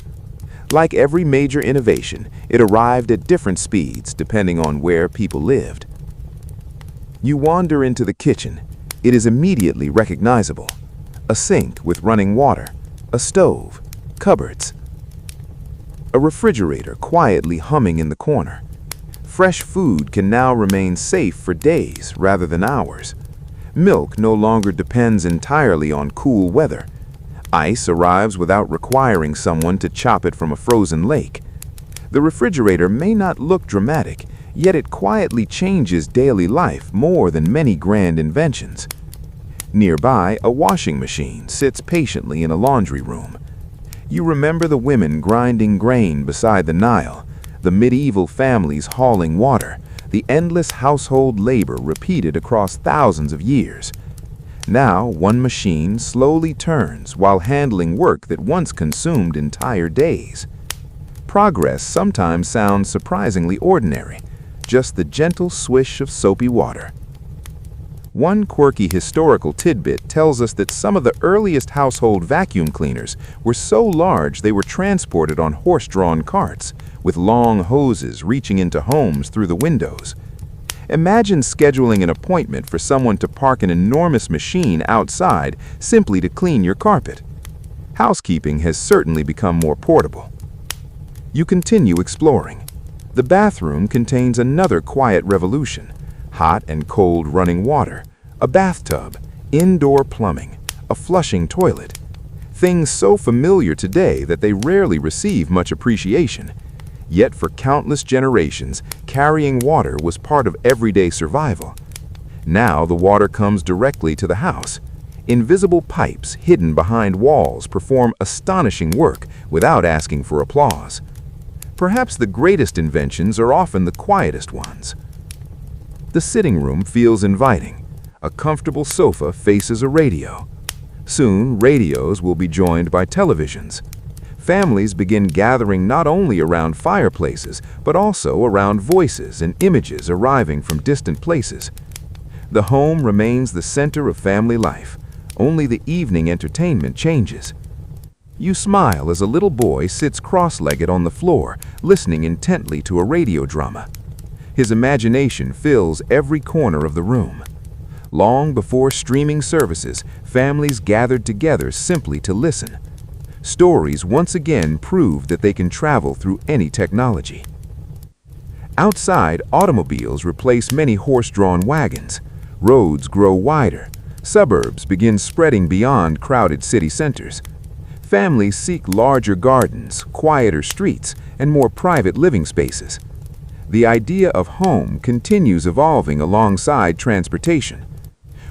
Like every major innovation, it arrived at different speeds depending on where people lived. You wander into the kitchen. It is immediately recognizable. A sink with running water, a stove, cupboards. A refrigerator quietly humming in the corner. Fresh food can now remain safe for days rather than hours. Milk no longer depends entirely on cool weather. Ice arrives without requiring someone to chop it from a frozen lake. The refrigerator may not look dramatic, yet it quietly changes daily life more than many grand inventions. Nearby, a washing machine sits patiently in a laundry room. You remember the women grinding grain beside the Nile, the medieval families hauling water, the endless household labor repeated across thousands of years. Now, one machine slowly turns while handling work that once consumed entire days. Progress sometimes sounds surprisingly ordinary, just the gentle swish of soapy water. One quirky historical tidbit tells us that some of the earliest household vacuum cleaners were so large they were transported on horse-drawn carts, with long hoses reaching into homes through the windows. Imagine scheduling an appointment for someone to park an enormous machine outside simply to clean your carpet. Housekeeping has certainly become more portable. You continue exploring. The bathroom contains another quiet revolution. Hot and cold running water, a bathtub, indoor plumbing, a flushing toilet. Things so familiar today that they rarely receive much appreciation. Yet for countless generations, carrying water was part of everyday survival. Now the water comes directly to the house. Invisible pipes hidden behind walls perform astonishing work without asking for applause. Perhaps the greatest inventions are often the quietest ones. The sitting room feels inviting. A comfortable sofa faces a radio. Soon, radios will be joined by televisions. Families begin gathering not only around fireplaces, but also around voices and images arriving from distant places. The home remains the center of family life. Only the evening entertainment changes. You smile as a little boy sits cross-legged on the floor, listening intently to a radio drama. His imagination fills every corner of the room. Long before streaming services, families gathered together simply to listen. Stories once again prove that they can travel through any technology. Outside, automobiles replace many horse-drawn wagons. Roads grow wider. Suburbs begin spreading beyond crowded city centers. Families seek larger gardens, quieter streets, and more private living spaces. The idea of home continues evolving alongside transportation.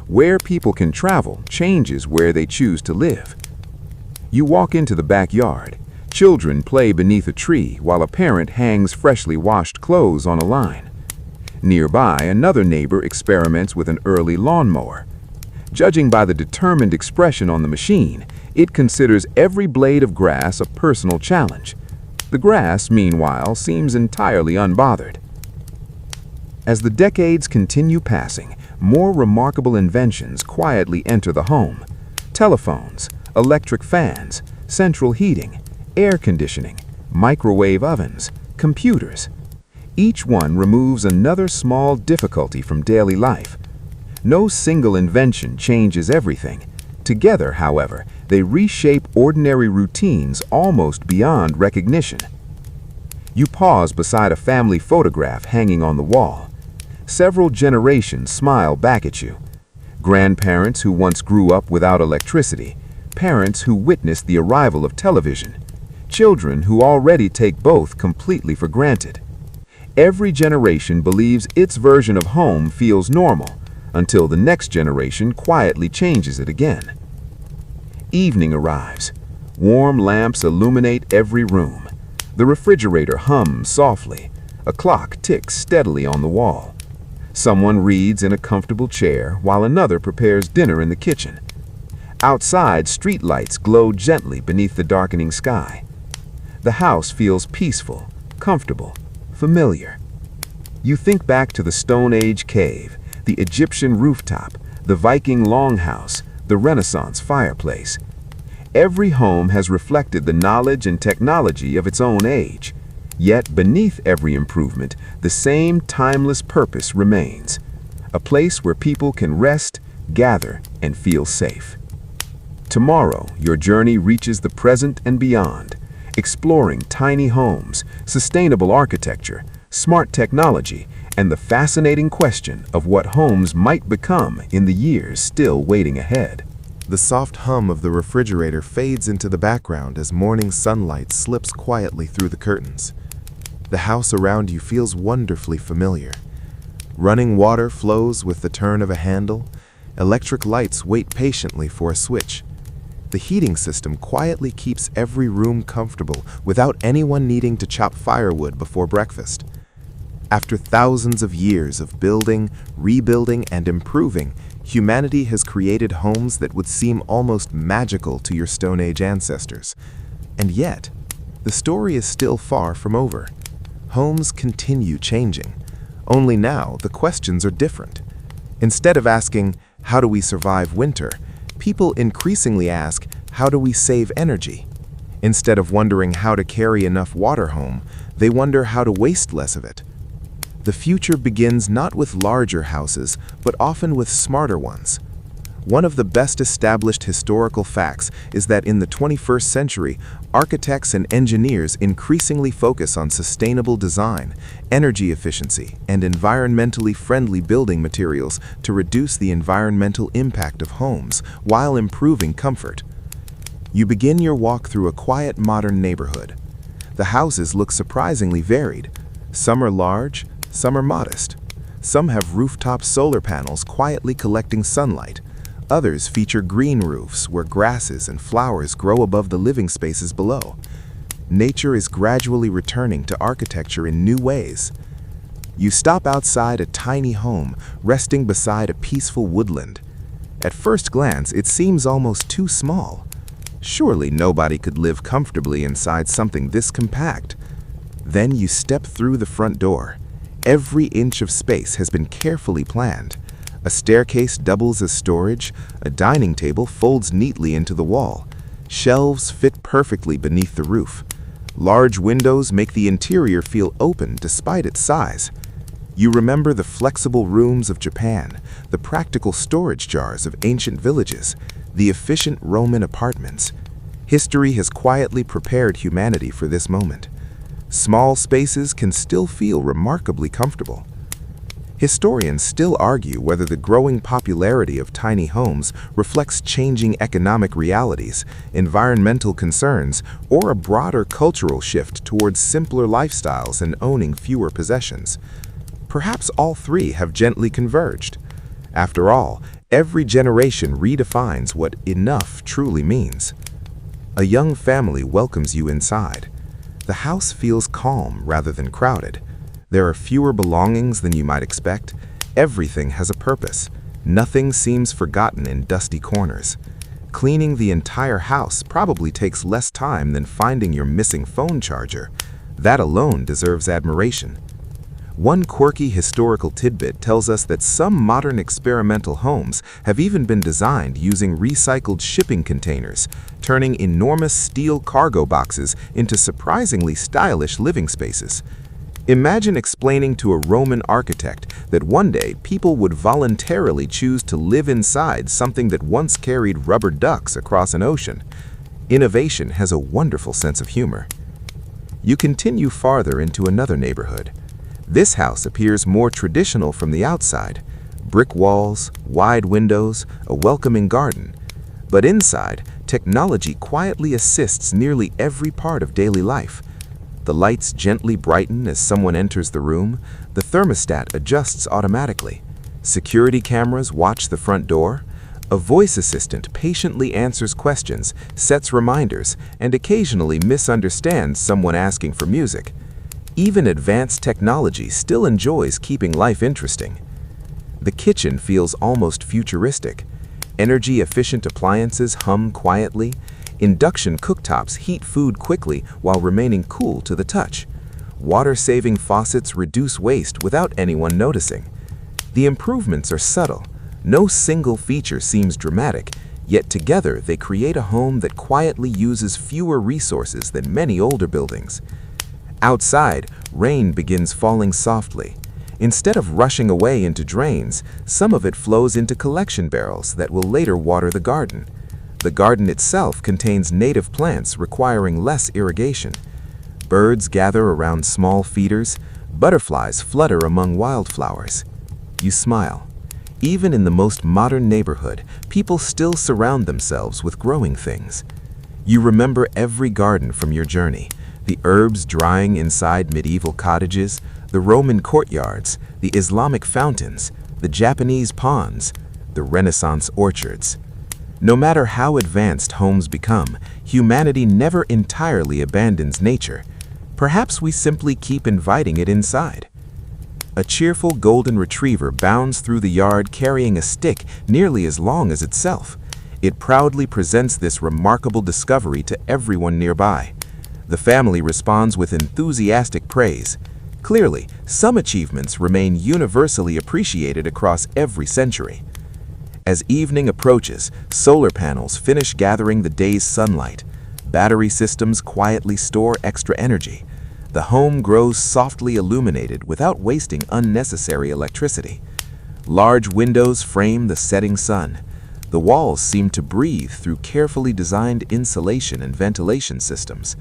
Where people can travel changes where they choose to live. You walk into the backyard. Children play beneath a tree while a parent hangs freshly washed clothes on a line. Nearby, another neighbor experiments with an early lawnmower. Judging by the determined expression on the machine, it considers every blade of grass a personal challenge. The grass, meanwhile, seems entirely unbothered. As the decades continue passing, more remarkable inventions quietly enter the home. Telephones, electric fans, central heating, air conditioning, microwave ovens, computers. Each one removes another small difficulty from daily life. No single invention changes everything. Together, however, they reshape ordinary routines almost beyond recognition. You pause beside a family photograph hanging on the wall. Several generations smile back at you. Grandparents who once grew up without electricity, parents who witnessed the arrival of television, children who already take both completely for granted. Every generation believes its version of home feels normal, until the next generation quietly changes it again. Evening arrives. Warm lamps illuminate every room. The refrigerator hums softly. A clock ticks steadily on the wall. Someone reads in a comfortable chair while another prepares dinner in the kitchen. Outside, streetlights glow gently beneath the darkening sky. The house feels peaceful, comfortable, familiar. You think back to the Stone Age cave, the Egyptian rooftop, the Viking longhouse, the Renaissance fireplace. Every home has reflected the knowledge and technology of its own age. Yet beneath every improvement, the same timeless purpose remains. A place where people can rest, gather, and feel safe. Tomorrow, your journey reaches the present and beyond, exploring tiny homes, sustainable architecture, smart technology, and the fascinating question of what homes might become in the years still waiting ahead. The soft hum of the refrigerator fades into the background as morning sunlight slips quietly through the curtains. The house around you feels wonderfully familiar. Running water flows with the turn of a handle. Electric lights wait patiently for a switch. The heating system quietly keeps every room comfortable without anyone needing to chop firewood before breakfast. After thousands of years of building, rebuilding, and improving, humanity has created homes that would seem almost magical to your Stone Age ancestors. And yet, the story is still far from over. Homes continue changing. Only now, the questions are different. Instead of asking, how do we survive winter, people increasingly ask, how do we save energy? Instead of wondering how to carry enough water home, they wonder how to waste less of it. The future begins not with larger houses, but often with smarter ones. One of the best established historical facts is that in the 21st century, architects and engineers increasingly focus on sustainable design, energy efficiency, and environmentally friendly building materials to reduce the environmental impact of homes while improving comfort. You begin your walk through a quiet modern neighborhood. The houses look surprisingly varied. Some are large, some are modest. Some have rooftop solar panels quietly collecting sunlight. Others feature green roofs where grasses and flowers grow above the living spaces below. Nature is gradually returning to architecture in new ways. You stop outside a tiny home, resting beside a peaceful woodland. At first glance, it seems almost too small. Surely nobody could live comfortably inside something this compact. Then you step through the front door. Every inch of space has been carefully planned. A staircase doubles as storage, a dining table folds neatly into the wall. Shelves fit perfectly beneath the roof. Large windows make the interior feel open despite its size. You remember the flexible rooms of Japan, the practical storage jars of ancient villages, the efficient Roman apartments. History has quietly prepared humanity for this moment. Small spaces can still feel remarkably comfortable. Historians still argue whether the growing popularity of tiny homes reflects changing economic realities, environmental concerns, or a broader cultural shift towards simpler lifestyles and owning fewer possessions. Perhaps all three have gently converged. After all, every generation redefines what enough truly means. A young family welcomes you inside. The house feels calm rather than crowded. There are fewer belongings than you might expect. Everything has a purpose. Nothing seems forgotten in dusty corners. Cleaning the entire house probably takes less time than finding your missing phone charger. That alone deserves admiration. One quirky historical tidbit tells us that some modern experimental homes have even been designed using recycled shipping containers, turning enormous steel cargo boxes into surprisingly stylish living spaces. Imagine explaining to a Roman architect that one day people would voluntarily choose to live inside something that once carried rubber ducks across an ocean. Innovation has a wonderful sense of humor. You continue farther into another neighborhood. This house appears more traditional from the outside. Brick walls, wide windows, a welcoming garden. But inside, technology quietly assists nearly every part of daily life. The lights gently brighten as someone enters the room. The thermostat adjusts automatically. Security cameras watch the front door. A voice assistant patiently answers questions, sets reminders, and occasionally misunderstands someone asking for music. Even advanced technology still enjoys keeping life interesting. The kitchen feels almost futuristic. Energy-efficient appliances hum quietly. Induction cooktops heat food quickly while remaining cool to the touch. Water-saving faucets reduce waste without anyone noticing. The improvements are subtle. No single feature seems dramatic, yet together they create a home that quietly uses fewer resources than many older buildings. Outside, rain begins falling softly. Instead of rushing away into drains, some of it flows into collection barrels that will later water the garden. The garden itself contains native plants requiring less irrigation. Birds gather around small feeders. Butterflies flutter among wildflowers. You smile. Even in the most modern neighborhood, people still surround themselves with growing things. You remember every garden from your journey. The herbs drying inside medieval cottages, the Roman courtyards, the Islamic fountains, the Japanese ponds, the Renaissance orchards. No matter how advanced homes become, humanity never entirely abandons nature. Perhaps we simply keep inviting it inside. A cheerful golden retriever bounds through the yard carrying a stick nearly as long as itself. It proudly presents this remarkable discovery to everyone nearby. The family responds with enthusiastic praise. Clearly, some achievements remain universally appreciated across every century. As evening approaches, solar panels finish gathering the day's sunlight. Battery systems quietly store extra energy. The home grows softly illuminated without wasting unnecessary electricity. Large windows frame the setting sun. The walls seem to breathe through carefully designed insulation and ventilation systems.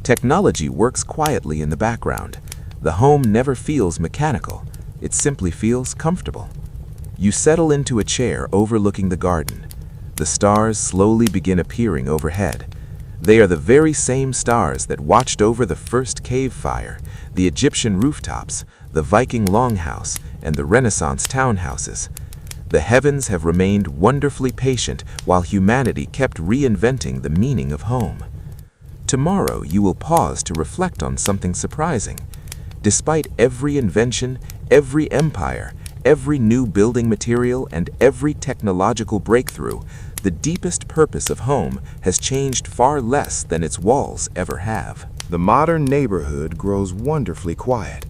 Technology works quietly in the background. The home never feels mechanical. It simply feels comfortable. You settle into a chair overlooking the garden. The stars slowly begin appearing overhead. They are the very same stars that watched over the first cave fire, the Egyptian rooftops, the Viking longhouse, and the Renaissance townhouses. The heavens have remained wonderfully patient while humanity kept reinventing the meaning of home. Tomorrow you will pause to reflect on something surprising. Despite every invention, every empire, every new building material, and every technological breakthrough, the deepest purpose of home has changed far less than its walls ever have. The modern neighborhood grows wonderfully quiet.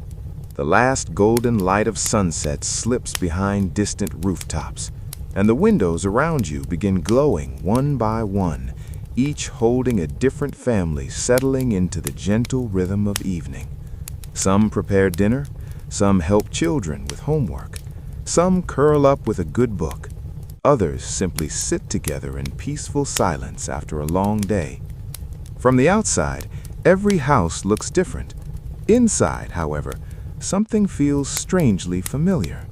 The last golden light of sunset slips behind distant rooftops, and the windows around you begin glowing one by one, each holding a different family settling into the gentle rhythm of evening. Some prepare dinner, some help children with homework, some curl up with a good book, others simply sit together in peaceful silence after a long day. From the outside, every house looks different. Inside, however, something feels strangely familiar.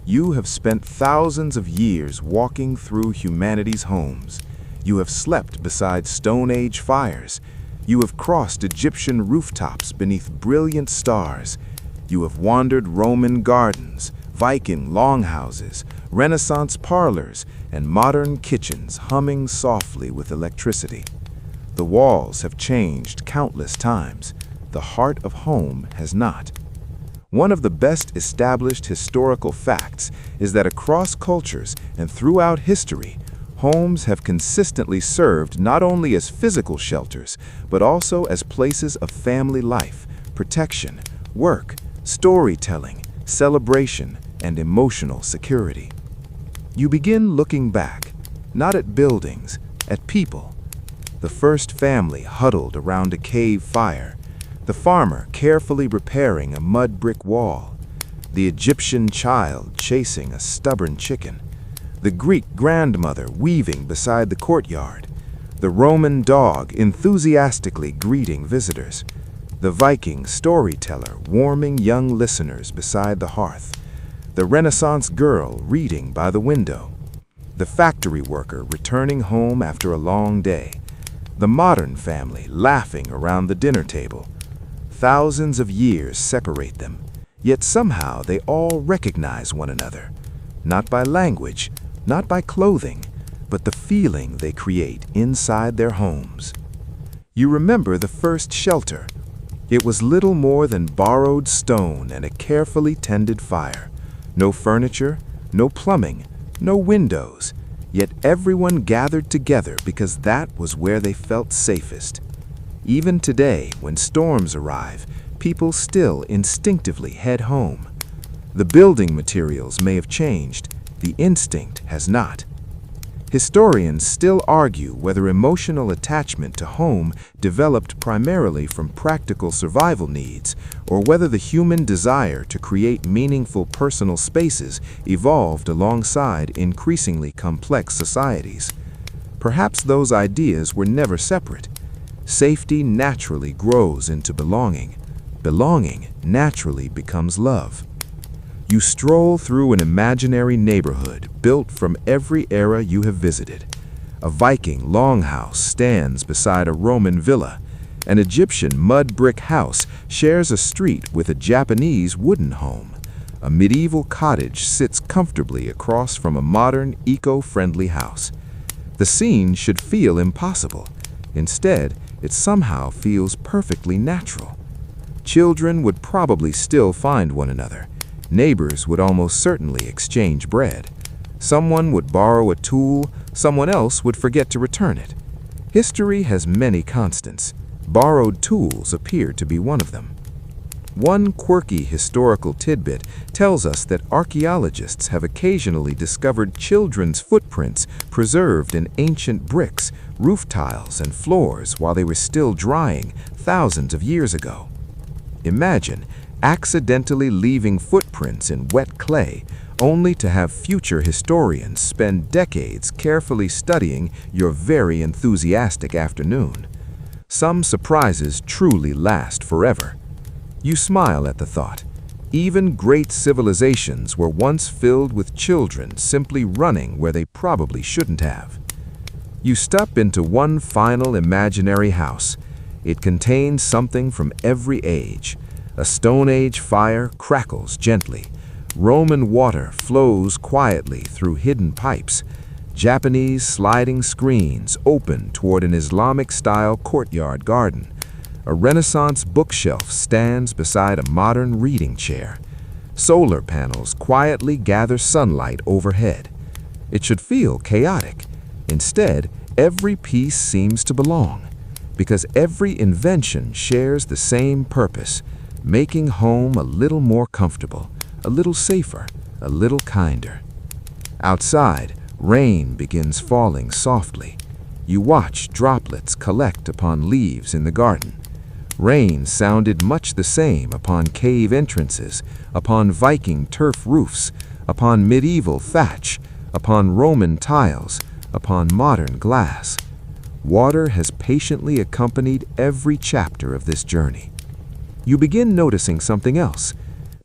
You have spent thousands of years walking through humanity's homes. You have slept beside Stone Age fires. You have crossed Egyptian rooftops beneath brilliant stars. You have wandered Roman gardens, Viking longhouses, Renaissance parlors, and modern kitchens humming softly with electricity. The walls have changed countless times. The heart of home has not. One of the best established historical facts is that across cultures and throughout history, homes have consistently served not only as physical shelters, but also as places of family life, protection, work, storytelling, celebration, and emotional security. You begin looking back, not at buildings, at people. The first family huddled around a cave fire, the farmer carefully repairing a mud brick wall, the Egyptian child chasing a stubborn chicken, the Greek grandmother weaving beside the courtyard, the Roman dog enthusiastically greeting visitors, the Viking storyteller warming young listeners beside the hearth, the Renaissance girl reading by the window, the factory worker returning home after a long day, the modern family laughing around the dinner table, Thousands of years separate them, yet somehow they all recognize one another. Not by language, not by clothing, but the feeling they create inside their homes. You remember the first shelter. It was little more than borrowed stone and a carefully tended fire. No furniture, no plumbing, no windows, yet everyone gathered together because that was where they felt safest. Even today, when storms arrive, people still instinctively head home. The building materials may have changed, the instinct has not. Historians still argue whether emotional attachment to home developed primarily from practical survival needs, or whether the human desire to create meaningful personal spaces evolved alongside increasingly complex societies. Perhaps those ideas were never separate. Safety naturally grows into belonging. Belonging naturally becomes love. You stroll through an imaginary neighborhood built from every era you have visited. A Viking longhouse stands beside a Roman villa. An Egyptian mud brick house shares a street with a Japanese wooden home. A medieval cottage sits comfortably across from a modern, eco-friendly house. The scene should feel impossible. Instead, it somehow feels perfectly natural. Children would probably still find one another. Neighbors would almost certainly exchange bread. Someone would borrow a tool, someone else would forget to return it. History has many constants. Borrowed tools appear to be one of them. One quirky historical tidbit tells us that archaeologists have occasionally discovered children's footprints preserved in ancient bricks, roof tiles, and floors while they were still drying thousands of years ago. Imagine accidentally leaving footprints in wet clay, only to have future historians spend decades carefully studying your very enthusiastic afternoon. Some surprises truly last forever. You smile at the thought. Even great civilizations were once filled with children simply running where they probably shouldn't have. You step into one final imaginary house. It contains something from every age. A Stone Age fire crackles gently. Roman water flows quietly through hidden pipes. Japanese sliding screens open toward an Islamic-style courtyard garden. A Renaissance bookshelf stands beside a modern reading chair. Solar panels quietly gather sunlight overhead. It should feel chaotic. Instead, every piece seems to belong, because every invention shares the same purpose: making home a little more comfortable, a little safer, a little kinder. Outside, rain begins falling softly. You watch droplets collect upon leaves in the garden. Rain sounded much the same upon cave entrances, upon Viking turf roofs, upon medieval thatch, upon Roman tiles, upon modern glass. Water has patiently accompanied every chapter of this journey. You begin noticing something else.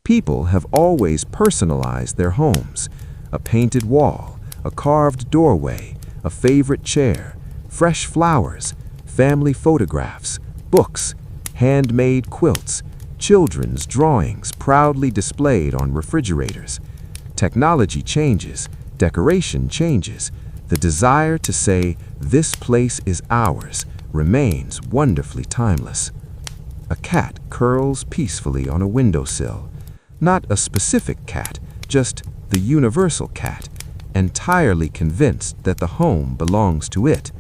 People have always personalized their homes. A painted wall, a carved doorway, a favorite chair, fresh flowers, family photographs, books, handmade quilts, children's drawings proudly displayed on refrigerators. Technology changes, decoration changes. The desire to say, "This place is ours," remains wonderfully timeless. A cat curls peacefully on a windowsill. Not a specific cat, just the universal cat, entirely convinced that the home belongs to it.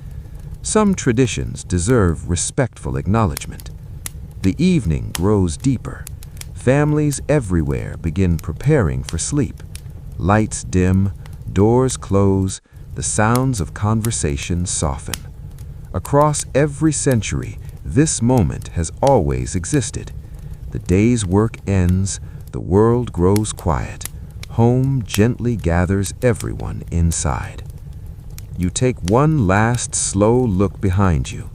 Some traditions deserve respectful acknowledgement. The evening grows deeper. Families everywhere begin preparing for sleep. Lights dim, doors close, the sounds of conversation soften. Across every century, this moment has always existed. The day's work ends, the world grows quiet. Home gently gathers everyone inside. You take one last slow look behind you.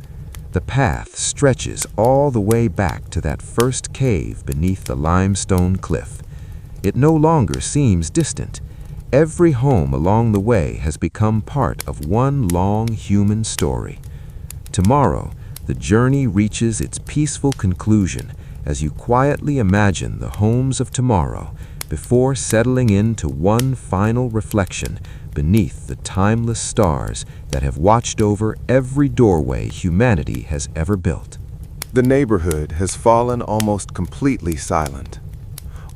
The path stretches all the way back to that first cave beneath the limestone cliff. It no longer seems distant. Every home along the way has become part of one long human story. Tomorrow, the journey reaches its peaceful conclusion, as you quietly imagine the homes of tomorrow before settling into one final reflection beneath the timeless stars that have watched over every doorway humanity has ever built. The neighborhood has fallen almost completely silent.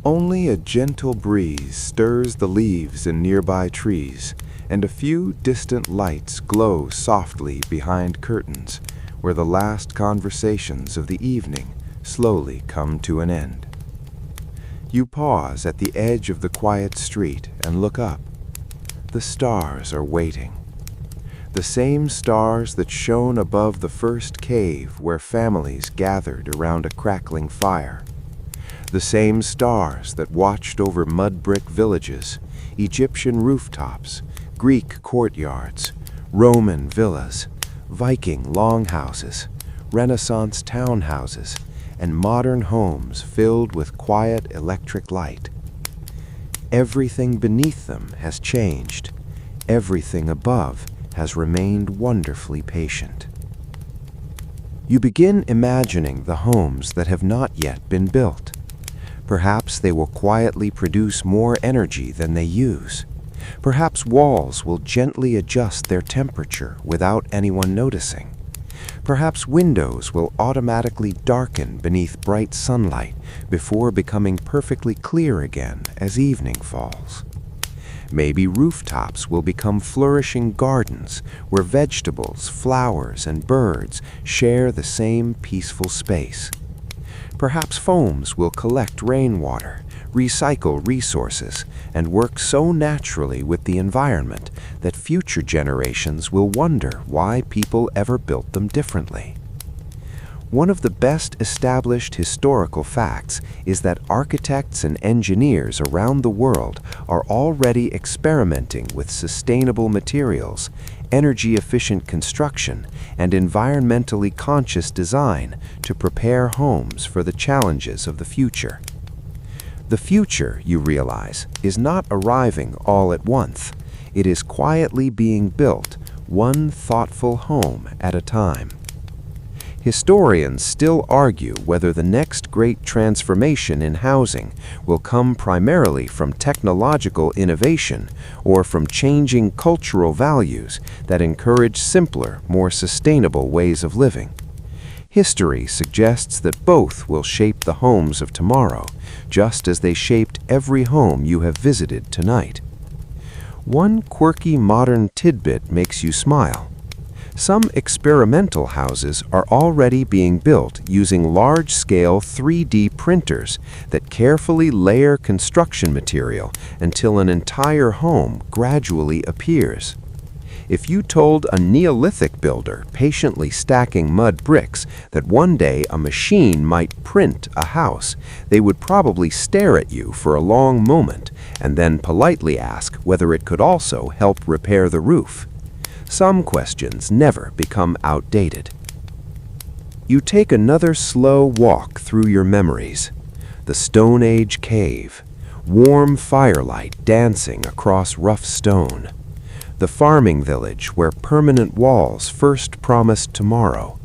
Only a gentle breeze stirs the leaves in nearby trees, and a few distant lights glow softly behind curtains, where the last conversations of the evening slowly come to an end. You pause at the edge of the quiet street and look up. The stars are waiting. The same stars that shone above the first cave where families gathered around a crackling fire. The same stars that watched over mud brick villages, Egyptian rooftops, Greek courtyards, Roman villas, Viking longhouses, Renaissance townhouses, and modern homes filled with quiet electric light. Everything beneath them has changed. Everything above has remained wonderfully patient. You begin imagining the homes that have not yet been built. Perhaps they will quietly produce more energy than they use. Perhaps walls will gently adjust their temperature without anyone noticing. Perhaps windows will automatically darken beneath bright sunlight before becoming perfectly clear again as evening falls. Maybe rooftops will become flourishing gardens where vegetables, flowers, and birds share the same peaceful space. Perhaps homes will collect rainwater, recycle resources, and work so naturally with the environment that future generations will wonder why people ever built them differently. One of the best established historical facts is that architects and engineers around the world are already experimenting with sustainable materials, energy-efficient construction, and environmentally conscious design to prepare homes for the challenges of the future. The future, you realize, is not arriving all at once. It is quietly being built, one thoughtful home at a time. Historians still argue whether the next great transformation in housing will come primarily from technological innovation or from changing cultural values that encourage simpler, more sustainable ways of living. History suggests that both will shape the homes of tomorrow, just as they shaped every home you have visited tonight. One quirky modern tidbit makes you smile. Some experimental houses are already being built using large-scale 3D printers that carefully layer construction material until an entire home gradually appears. If you told a Neolithic builder patiently stacking mud bricks that one day a machine might print a house, they would probably stare at you for a long moment and then politely ask whether it could also help repair the roof. Some questions never become outdated. You take another slow walk through your memories. The Stone Age cave, warm firelight dancing across rough stone. The farming village where permanent walls first promised tomorrow.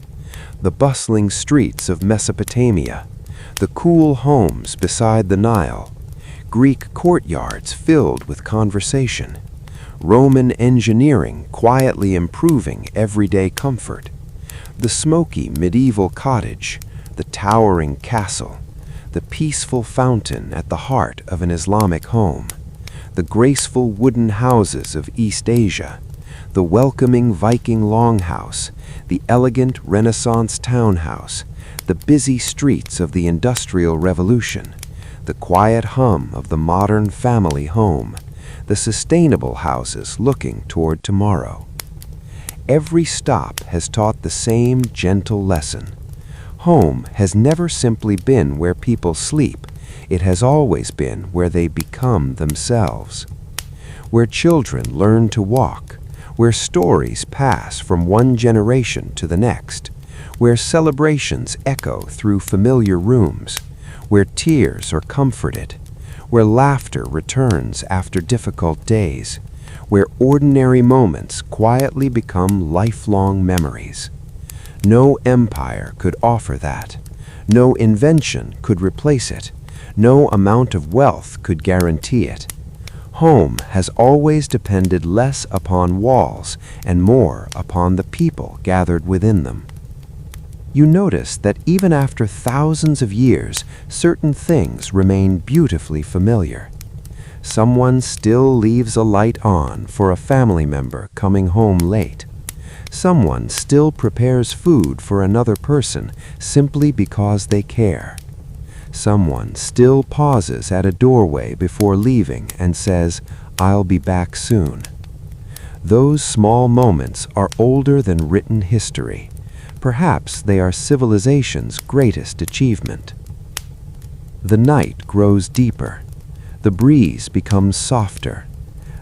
The bustling streets of Mesopotamia. The cool homes beside the Nile. Greek courtyards filled with conversation. Roman engineering quietly improving everyday comfort. The smoky medieval cottage, the towering castle, the peaceful fountain at the heart of an Islamic home, the graceful wooden houses of East Asia, the welcoming Viking longhouse, the elegant Renaissance townhouse, the busy streets of the Industrial Revolution, the quiet hum of the modern family home, the sustainable houses looking toward tomorrow. Every stop has taught the same gentle lesson. Home has never simply been where people sleep. It has always been where they become themselves. Where children learn to walk, where stories pass from one generation to the next, where celebrations echo through familiar rooms, where tears are comforted, where laughter returns after difficult days, where ordinary moments quietly become lifelong memories. No empire could offer that. No invention could replace it. No amount of wealth could guarantee it. Home has always depended less upon walls and more upon the people gathered within them. You notice that even after thousands of years, certain things remain beautifully familiar. Someone still leaves a light on for a family member coming home late. Someone still prepares food for another person simply because they care. Someone still pauses at a doorway before leaving and says, "I'll be back soon." Those small moments are older than written history. Perhaps they are civilization's greatest achievement. The night grows deeper. The breeze becomes softer.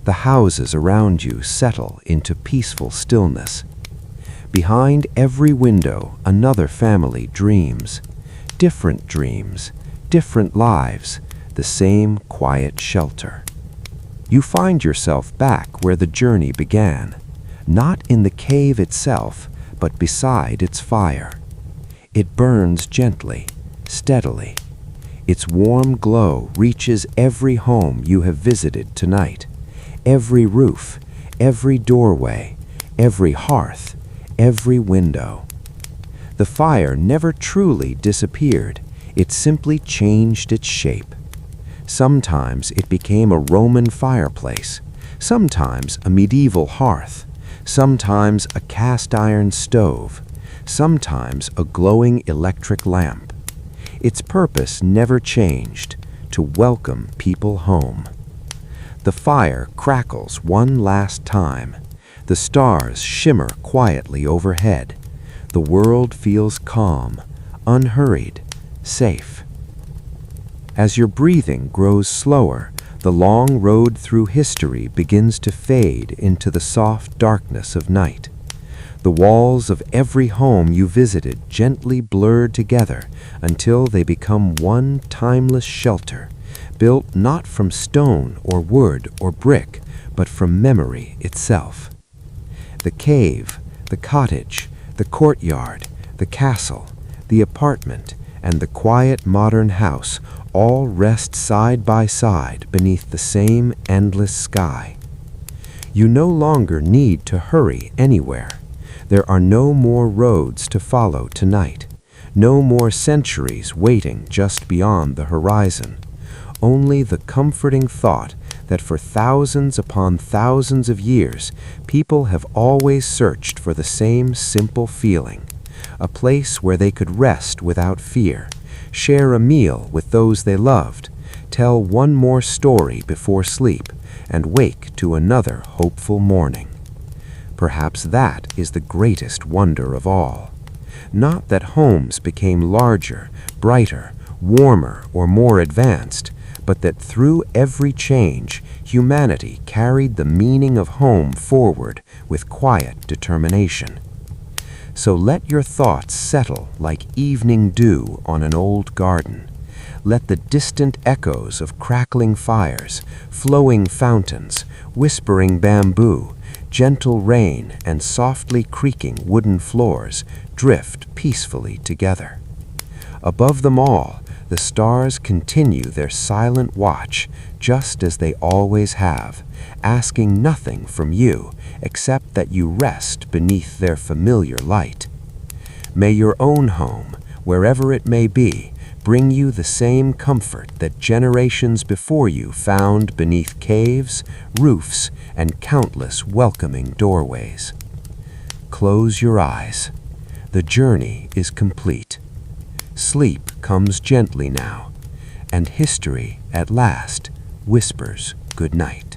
The houses around you settle into peaceful stillness. Behind every window, another family dreams. Different dreams, different lives, the same quiet shelter. You find yourself back where the journey began, not in the cave itself, but beside its fire. It burns gently, steadily. Its warm glow reaches every home you have visited tonight, every roof, every doorway, every hearth, every window. The fire never truly disappeared. It simply changed its shape. Sometimes it became a Roman fireplace, sometimes a medieval hearth, sometimes a cast-iron stove, sometimes a glowing electric lamp. Its purpose never changed, to welcome people home. The fire crackles one last time. The stars shimmer quietly overhead. The world feels calm, unhurried, safe. As your breathing grows slower, the long road through history begins to fade into the soft darkness of night. The walls of every home you visited gently blur together until they become one timeless shelter, built not from stone or wood or brick, but from memory itself. The cave, the cottage, the courtyard, the castle, the apartment, and the quiet modern house all rest side by side beneath the same endless sky. You no longer need to hurry anywhere. There are no more roads to follow tonight, no more centuries waiting just beyond the horizon. Only the comforting thought that for thousands upon thousands of years, people have always searched for the same simple feeling, a place where they could rest without fear, share a meal with those they loved, tell one more story before sleep, and wake to another hopeful morning. Perhaps that is the greatest wonder of all. Not that homes became larger, brighter, warmer, or more advanced, but that through every change, humanity carried the meaning of home forward with quiet determination. So let your thoughts settle like evening dew on an old garden. Let the distant echoes of crackling fires, flowing fountains, whispering bamboo, gentle rain, and softly creaking wooden floors drift peacefully together. Above them all, the stars continue their silent watch, just as they always have, asking nothing from you except that you rest beneath their familiar light. May your own home, wherever it may be, bring you the same comfort that generations before you found beneath caves, roofs, and countless welcoming doorways. Close your eyes. The journey is complete. Sleep comes gently now, and history at last whispers good night.